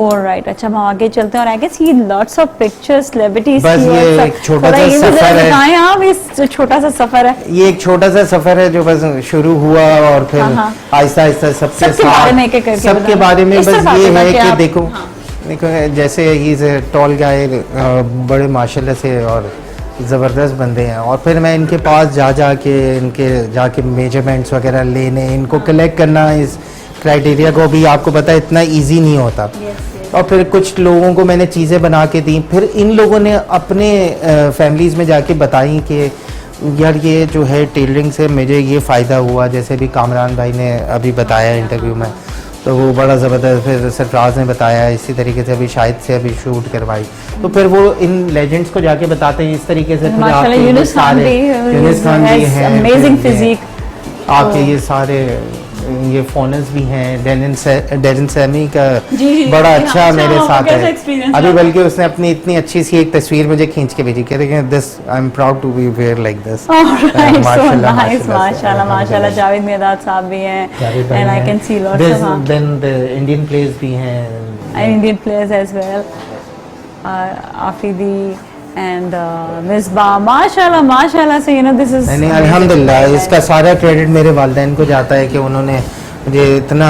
ऑलराइट, अच्छा हम आगे चलते हैं और आई गेस ये लॉट्स ऑफ पिक्चर्स सेलिब्रिटीज की। ये एक छोटा सा सफर है। आप इस छोटा सा सफर है, ये एक छोटा सा सफर है जो बस शुरू हुआ और फिर आहिस्ता आहिस्ता सबके बारे में बस ये है कि देखो जैसे ही टॉल गाय बड़े माशाल्लाह से और ज़बरदस्त बंदे हैं। और फिर मैं इनके पास जाके मेजरमेंट्स वगैरह लेने, इनको कलेक्ट करना, इस क्राइटेरिया को भी आपको पता है इतना इजी नहीं होता। और फिर कुछ लोगों को मैंने चीज़ें बना के दी, फिर इन लोगों ने अपने फैमिलीज़ में जाके बताई कि यार ये जो है टेलरिंग से मुझे ये फ़ायदा हुआ। जैसे भी कामरान भाई ने अभी बताया इंटरव्यू में, तो वो बड़ा ज़बरदस्त। फिर सरफराज ने बताया, इसी तरीके से अभी शायद से अभी शूट करवाई, तो फिर वो इन लेजेंड्स को जाके बताते हैं इस तरीके से। यूनुस खान भी है, अमेजिंग फिजिक। आपके ये सारे ये फोनस भी हैं, डेनिन सैमी का बड़ा अच्छा मेरे साथ है अभी, बल्कि उसने अपनी इतनी अच्छी सी एक तस्वीर मुझे खींच के भेजी, कह रहे हैं this I am proud to be wear like this. माशाल्लाह जावेद मेहदाद साहब भी हैं, and I can see lots of then the Indian players भी हैं, Indian players as well, Afridi and Misbah. माशाल्लाह से दिस इज नहीं, अल्हम्दुलिल्लाह इसका सारा क्रेडिट मेरे वालिदैन को जाता है कि उन्होंने मुझे इतना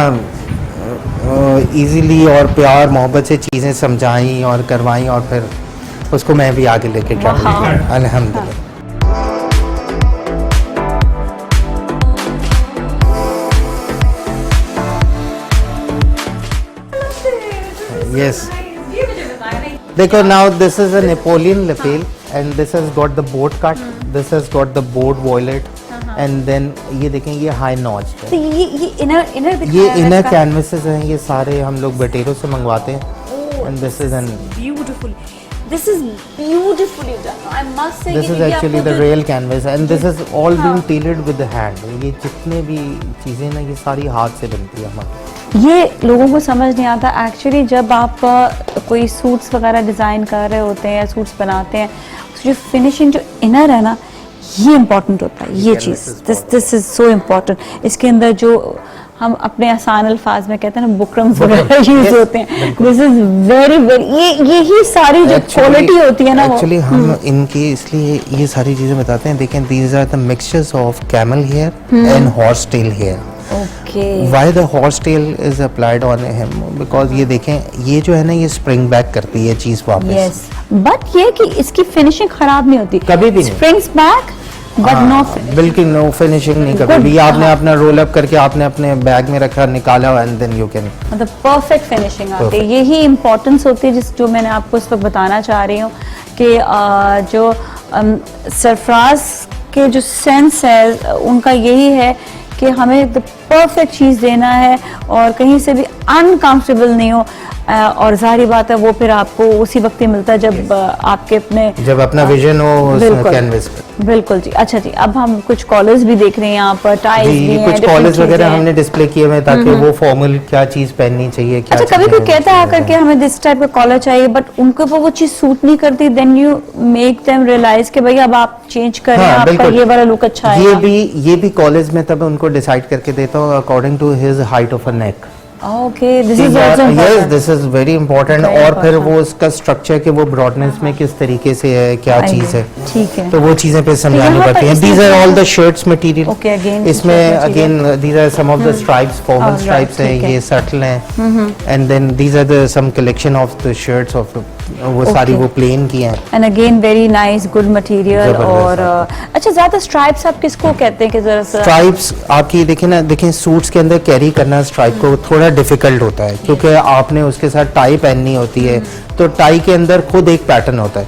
इजीली और प्यार मोहब्बत से चीज़ें समझाई और करवाई, और फिर उसको मैं भी आगे लेके ट्रैवल वाह। किया अल्हम्दुलिल्लाह। यस देखो, now this is a Napoleon lapel and this has got the board cut, this has got the board violet, and then ये देखें ये हाई नॉच है। तो ये इनर ये इनर कैनवसेस हैं, ये सारे हम लोग बटेरो से मंगवाते हैं, and this is an beautiful, this is beautifully done, I must say. This is actually the real canvas and this is all been tailored with the hand. ये जितने भी चीज़ें ना ये सारी हाथ से बनती है हमारी। ये लोगों को समझ नहीं आता एक्चुअली, जब आप कोई सूट्स वगैरह डिज़ाइन कर रहे होते हैं या सूट्स बनाते हैं, उसकी जो फिनिशिंग जो इनर है ना, ये इम्पॉर्टेंट होता है। ये चीज़ दिस इज़ सो इम्पॉर्टेंट। इसके अंदर जो हम अपने आसान अल्फाज में कहते हैं ना, बुकरम्स वगैरह यूज होते हैं, दिस इज वेरी वेरी, यही सारी जो क्वालिटी होती है ना, एक्चुअली हम इनकी इसलिए ये सारी चीज़ें बताते हैं। देखें, these are the mixtures of camel hair and horse tail hair. Okay, why the horse tail is applied on him, because ये देखें, ये जो है ना, ये स्प्रिंग बैक करती है चीज़ वापस। यस, बट ये कि इसकी फिनिशिंग खराब नहीं होती, कभी भी नहीं। स्प्रिंग्स बैक बट नो, बिल्कुल नो फिनिशिंग नहीं कभी भी। आपने अपना रोल अप करके आपने अपने बैग में रखा, निकाला, एंड देन यू कैन, मतलब परफेक्ट फिनिशिंग आती है। यही इम्पोर्टेंस होती है जो मैंने आपको इस वक्त बताना चाह रही हूँ कि जो सरफराज के जो सेंस है उनका यही है कि हमें द परफेक्ट चीज़ देना है और कहीं से भी अनकम्फर्टेबल नहीं हो। और जाहिर बात है वो फिर आपको उसी वक्त ही मिलता है जब आपके अपने, जब अपना विजन हो उस कैनवस पे। बिल्कुल जी। अच्छा जी, अब हम कुछ कॉलर्स भी देख रहे हैं यहाँ पर, टाइज भी हैं, कुछ different कॉलर्स वगैरह चीज़ें हैं। हमने डिस्प्ले किए हुए हैं ताकि वो फॉर्मल क्या चीज़ पहननी चाहिए, क्या अच्छा, कभी चीज़ें कोई कहता है आकर के हमें दिस टाइप का कॉलर चाहिए, बट उनके ऊपर वो चीज़ सूट नहीं करती, then you make them realise कि भाई अब आप चेंज करें, हाँ, आपका बिल्कुल। ये वाला लुक अच्छा है। ये भी कॉलेज में तब उनको डिसाइड करके देता हूँ according to his height of a neck. Okay, this is also yes, this is very important. Very और फिर important. वो उसका स्ट्रक्चर के वो ब्रॉडनेस में किस तरीके से है, क्या चीज़ है, ठीक है। तो वो चीज़ें पे समझानी यहाँ पर पड़ती हैं। इसमें दीज आर क्या ऑल है? The shirts material. Okay, again, इसमें shirt again these are some of the stripes, formal Alright, stripes हैं, ठीक है। ये सटल हैं, and then these are the some collection of the shirts of वो सारी Okay. वो प्लेन की हैं। And again very nice, good material. जबरदस्त और अच्छा, ज्यादा स्ट्राइप्स आप किसको कहते हैं कि जरा सा स्ट्राइप्स आपकी देखें ना, देखें सूट्स के अंदर कैरी करना स्ट्राइप को थोड़ा डिफिकल्ट होता है, क्योंकि आपने उसके साथ टाई पहननी होती है, तो टाई के अंदर खुद एक पैटर्न होता है।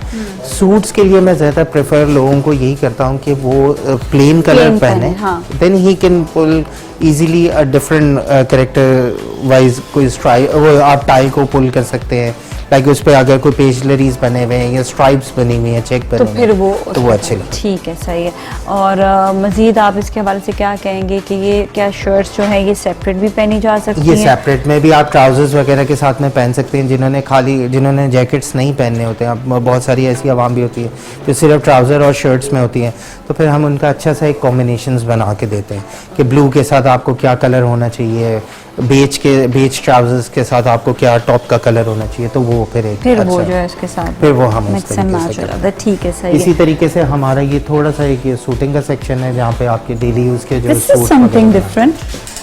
सूट्स के लिए मैं ज़्यादा प्रेफर लोगों को यही करता हूँ कि वो प्लेन कलर Plain पहने, पहने, हाँ। Then he can pull easily a different character wise कोई स्ट्राइप, वो आप टाई को पुल कर सकते हैं, लाइक उस पर अगर कोई पेजलरीज बने हुए हैं या स्ट्राइप्स बनी हुई हैं, चेक बने तो हुए फिर हैं, वो तो वो अच्छे लगते हैं। ठीक है, सही है। और मजीद आप इसके हवाले से क्या कहेंगे कि ये क्या शर्ट्स जो है ये सेपरेट भी पहनी जा सकती ये हैं? सेपरेट में भी आप ट्राउजर्स वगैरह के साथ में पहन सकते हैं। जिन्होंने जैकेट्स नहीं पहनने होते हैं, अब बहुत सारी ऐसी आवाम भी होती है जो सिर्फ ट्राउज़र और शर्ट्स में होती हैं, तो फिर हम उनका अच्छा सा एक कॉम्बिनेशंस बना के देते हैं कि ब्लू के साथ आपको क्या कलर होना चाहिए, बेज ट्राउजर्स के साथ आपको क्या टॉप का कलर होना चाहिए, तो वो फिर एक फिर वो अच्छा, जो है इसके साथ फिर वो हम मिक्स इस एंड तरीके मैच से हो करते जाता है। ठीक है, सही इसी है। तरीके से हमारा ये थोड़ा सा एक ये शूटिंग का सेक्शन है जहाँ पे आपके डेली यूज़ के जो this is something different.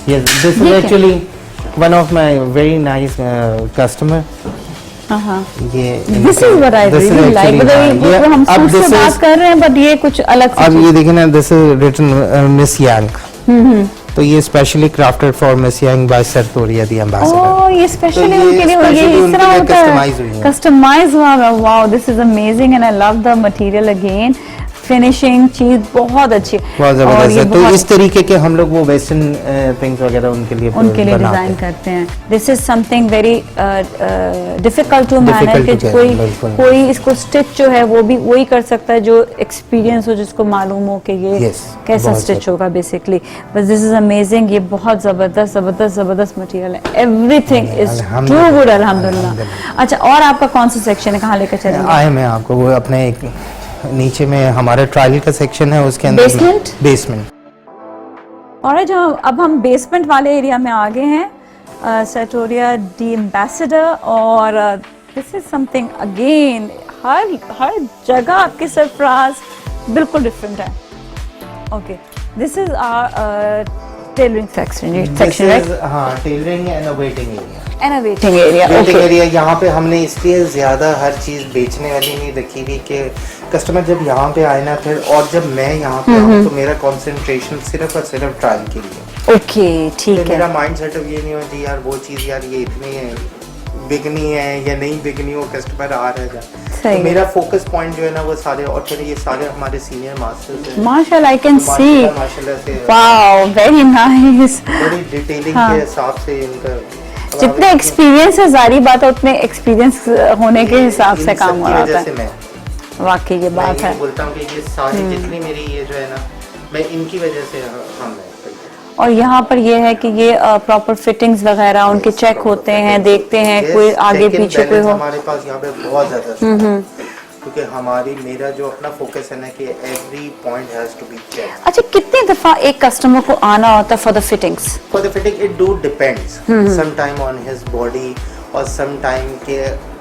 Yes, this is ये क्या? actually one of my very nice customer. ये this is what I this is really like. actually, मतलब yeah, वो हम अब सूट से this बात is- कर रहे हैं, बट ये कुछ अलग सी अब चीज़- ये देखिए ना, this is written Miss Yang, तो ये specially crafted for Miss Yang by Sartoria the Ambassador. Oh, ये स्पेशली तो ये उनके लिए, specially ये इस उनके तरह लिए होता है, customize हुई है। कस्टमाइज हुआ है। Wow, this is amazing and I love the material again. Finishing चीज बहुत अच्छी, बहुत और जबरदस्त ये है। तो बहुत इस तरीके के हम लोग वो वेस्टर्न थिंग्स वगैरह उनके लिए उनके लिए बनाते डिजाइन हैं। करते हैं। This is something very difficult to manage Difficult कि to get, कोई बिल्कुल। कोई इसको स्टिच जो है वो भी वही कर सकता है जो एक्सपीरियंस हो, जिसको मालूम हो कि ये Yes, कैसा बहुत स्टिच होगा बेसिकली। बस दिस इज अमेजिंग, ये बहुत जबरदस्त जबरदस्त जबरदस्त मटेरियल है। एवरीथिंग इज टू अल्हम्दुलिल्लाह, गुड, अल्हम्दुलिल्लाह। अच्छा, और आपका कौन सा सेक्शन है, कहाँ लेकर चलेंगे? आए मैं आपको वो अपने एक नीचे में हमारा ट्रायल का सेक्शन है, उसके अंदर Basement? बेसमेंट। और जो अब हम बेसमेंट वाले एरिया में आ गए हैं, सरतोरिया दी एम्बेसडर। और दिस इज समथिंग अगेन, हर जगह आपके सरफराज बिल्कुल डिफरेंट है। Okay, this is our tailoring section This right is, हाँ, tailoring and waiting area. And a waiting area. Waiting area यहाँ पे हमने इसलिए ज़्यादा हर चीज़ बेचने वाली नहीं रखी हुई कि कस्टमर जब यहाँ पे आए ना, फिर और जब मैं यहाँ पे आऊँ तो मेरा कंसंट्रेशन सिर्फ और सिर्फ ट्रायल के लिए। ओके ठीक है। मेरा माइंड सेटअप ये नहीं होती यार वो चीज़ यार ये इतनी है बिकनी है या नहीं बिकनी, वो कस्टमर आ रहा है। सही तो मेरा फोकस पॉइंट जो है ना वो सारे, और फिर ये सारे हमारे सीनियर मास्टर्स हैं माशाल्लाह, आई कैन सी, माशाल्लाह से वाओ वेरी नाइस। बड़ी डिटेलिंग हाँ। के हिसाब से इनका जितने एक्सपीरियंस है, सारी बात है उतने एक्सपीरियंस होने के हिसाब से काम हो रहा है। मैं वाकई ये बात है। बोलता हूँ कि ये सारी जितनी मेरी ये जो है ना, मैं इनकी वजह से हम है। और यहाँ पर ये है कि ये प्रॉपर फिटिंग्स वगैरह उनके चेक होते हैं, देखते हैं कोई आगे पीछे कोई हो। हमारे पास यहाँ पे बहुत ज़्यादा, क्योंकि मेरा जो अपना फोकस है ना कि every point has to be check. अच्छा, कितनी दफा एक कस्टमर को आना होता है for the fittings? For the fitting it do depends, some time on his body और सम टाइम के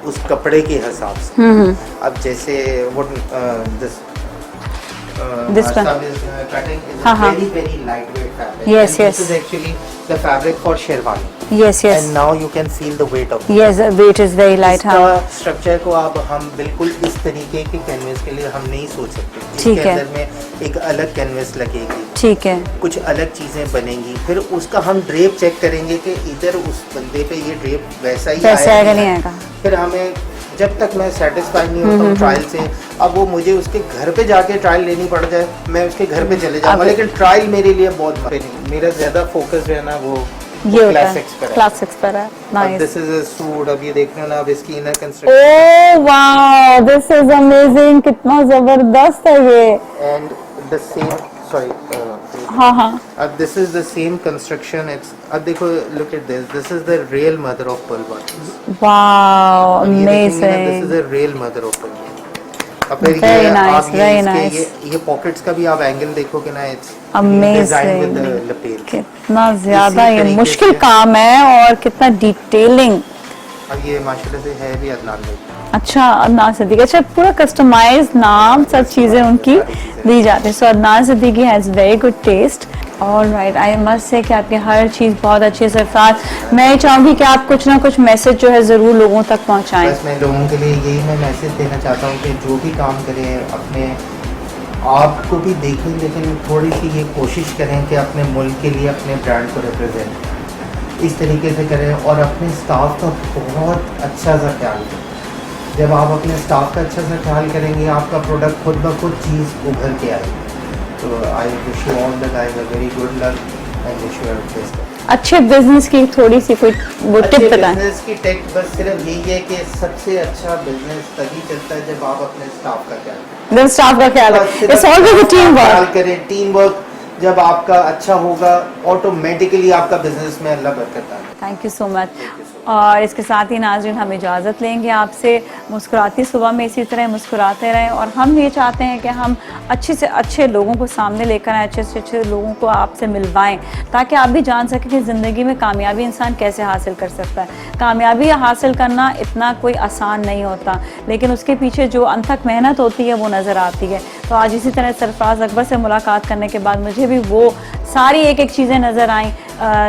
उस कपड़े के हिसाब से। अब जैसे वो This one. cutting is हाँ, हाँ. very lightweight fabric. Yes, and yes. This is actually the fabric for sherwani. Yes yes And now you can feel the weight of it. Yes, weight is very light. हाँ इसका स्ट्रक्चर को अब हम बिल्कुल इस तरीके के कैनवस के लिए हम नहीं सोच सकते। ठीक इसके है। अंदर में एक अलग कैनवस लगेगी, ठीक है। कुछ अलग चीजें बनेंगी, फिर उसका हम ड्रेप चेक करेंगे कि इधर उस बंदे पे ये ड्रेप वैसा ही वैसा आएगा नहीं नहीं आएगा। फिर हमें जब तक मैं सेटिस्फाइड नहीं होता हूँ ट्रायल से, अब वो मुझे उसके घर पे जाके ट्रायल लेनी पड़ जाए, मैं उसके घर पे चले जाऊँगा, लेकिन ट्रायल मेरे लिए बहुत नहीं। मेरा ज्यादा फोकस जो है ना वो ये होता है क्लासिक्स पर है। क्लासिक्स पर है। Nice. This is a suit, अब ये देख रहे हो ना, अब इसकी inner construction oh wow, this is amazing, कितना जबरदस्त है ये। एंड द सेम, सॉरी, हाँ हाँ। अब this is the same construction. It's, अब देखो, look at this, this is the real mother of pearl bottoms. Wow this is amazing, the real mother of pearl. अब फिर Very ये nice, आप very इसके nice. ये पॉकेट्स का भी आप एंगल देखोगे ना, इट्स Amazing. विद द लपेट। कितना ज्यादा इसी ये तरीके मुश्किल से- काम है और कितना डिटेलिंग। अब ये माशाल्लाह से है भी अदनान भाई। अच्छा, अदनान सिद्दीकी, अच्छा पूरा कस्टमाइज नाम सब चीज़ें उनकी दी जाती है। So Adnan Siddiqui has very good taste. Alright, I must say कि आपकी हर चीज़ बहुत अच्छी है सरफराज। मैं चाहूँगी कि आप कुछ ना कुछ मैसेज जो है ज़रूर लोगों तक पहुँचाएं। बस मैं लोगों के लिए यही मैं मैसेज देना चाहता हूँ कि जो भी काम करें अपने आप को भी देखें, लेकिन थोड़ी सी ये कोशिश करें कि अपने मुल्क के लिए अपने ब्रांड को रिप्रेजेंट इस तरीके से करें, और अपने स्टाफ का बहुत अच्छा सा ख्याल करें। जब आप अपने स्टाफ का अच्छा सा ख्याल करेंगे, आपका प्रोडक्ट खुद ब खुद चीज़ उभर के आएगी। तो आई wish you all the guys a very good luck and wish you best. अच्छे बिजनेस की थोड़ी सी कोई वो टिप बताएं। बिजनेस की टिप बस सिर्फ यही है कि सबसे अच्छा बिजनेस तभी चलता है जब आप अपने स्टाफ का ख्याल करें। जब स्टाफ का ख्याल बस है, सिर्फ इट्स ऑलवेज अ टीम ख्याल वर्क। करें, टीम वर्क जब आपका अच्छा होगा, ऑटोमेटिकली आपका बिजनेस में अल्लाह बरकत आए। Thank you so much. और इसके साथ ही नाज़रीन, हम इजाज़त लेंगे आपसे। मुस्कुराती सुबह में इसी तरह मुस्कुराते रहें, और हम ये चाहते हैं कि हम अच्छे से अच्छे लोगों को सामने लेकर आएँ, अच्छे से अच्छे लोगों को आपसे मिलवाएं, ताकि आप भी जान सकें कि ज़िंदगी में कामयाबी इंसान कैसे हासिल कर सकता है। कामयाबी हासिल करना इतना कोई आसान नहीं होता, लेकिन उसके पीछे जो अनथक मेहनत होती है वो नज़र आती है। तो आज इसी तरह सरफराज अकबर से मुलाकात करने के बाद मुझे भी वो सारी एक एक चीज़ें नज़र आईं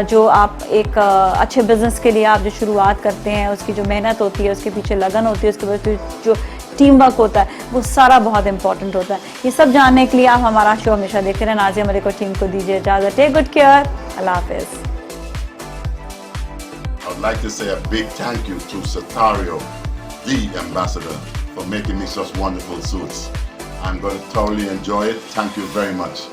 जो आप एक अच्छे बिज़नेस के लिए आप जो शुरुआत करते हैं, उसकी जो मेहनत होती है, उसके पीछे लगन होती है, उसके पीछे जो टीम वर्क होता है, वो सारा बहुत इंपॉर्टेंट होता है। ये सब जानने के लिए आप हमारा शो हमेशा देखते रहें। नाज़िया मलिक और टीम को दीजिए इजाज़त। टेक गुड केयर, अल्लाह हाफिज़। I'd like to say a big thank you to Satario, the ambassador, for making me such wonderful suits. I'm going to thoroughly enjoy it. Thank you very much.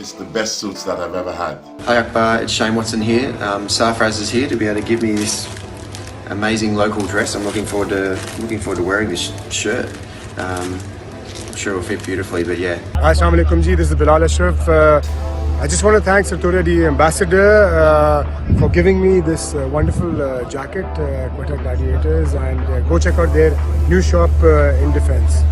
It's the best suits that I've ever had. Hi Akbar, it's Shane Watson here. Sarfraz is here to be able to give me this amazing local dress. I'm looking forward to wearing this shirt. I'm sure it will fit beautifully, but yeah. Assalamu alaikum ji, this is Bilal Ashraf. I just want to thank Sartoria, the ambassador, for giving me this wonderful jacket, Quetta Gladiators, and go check out their new shop in Defence.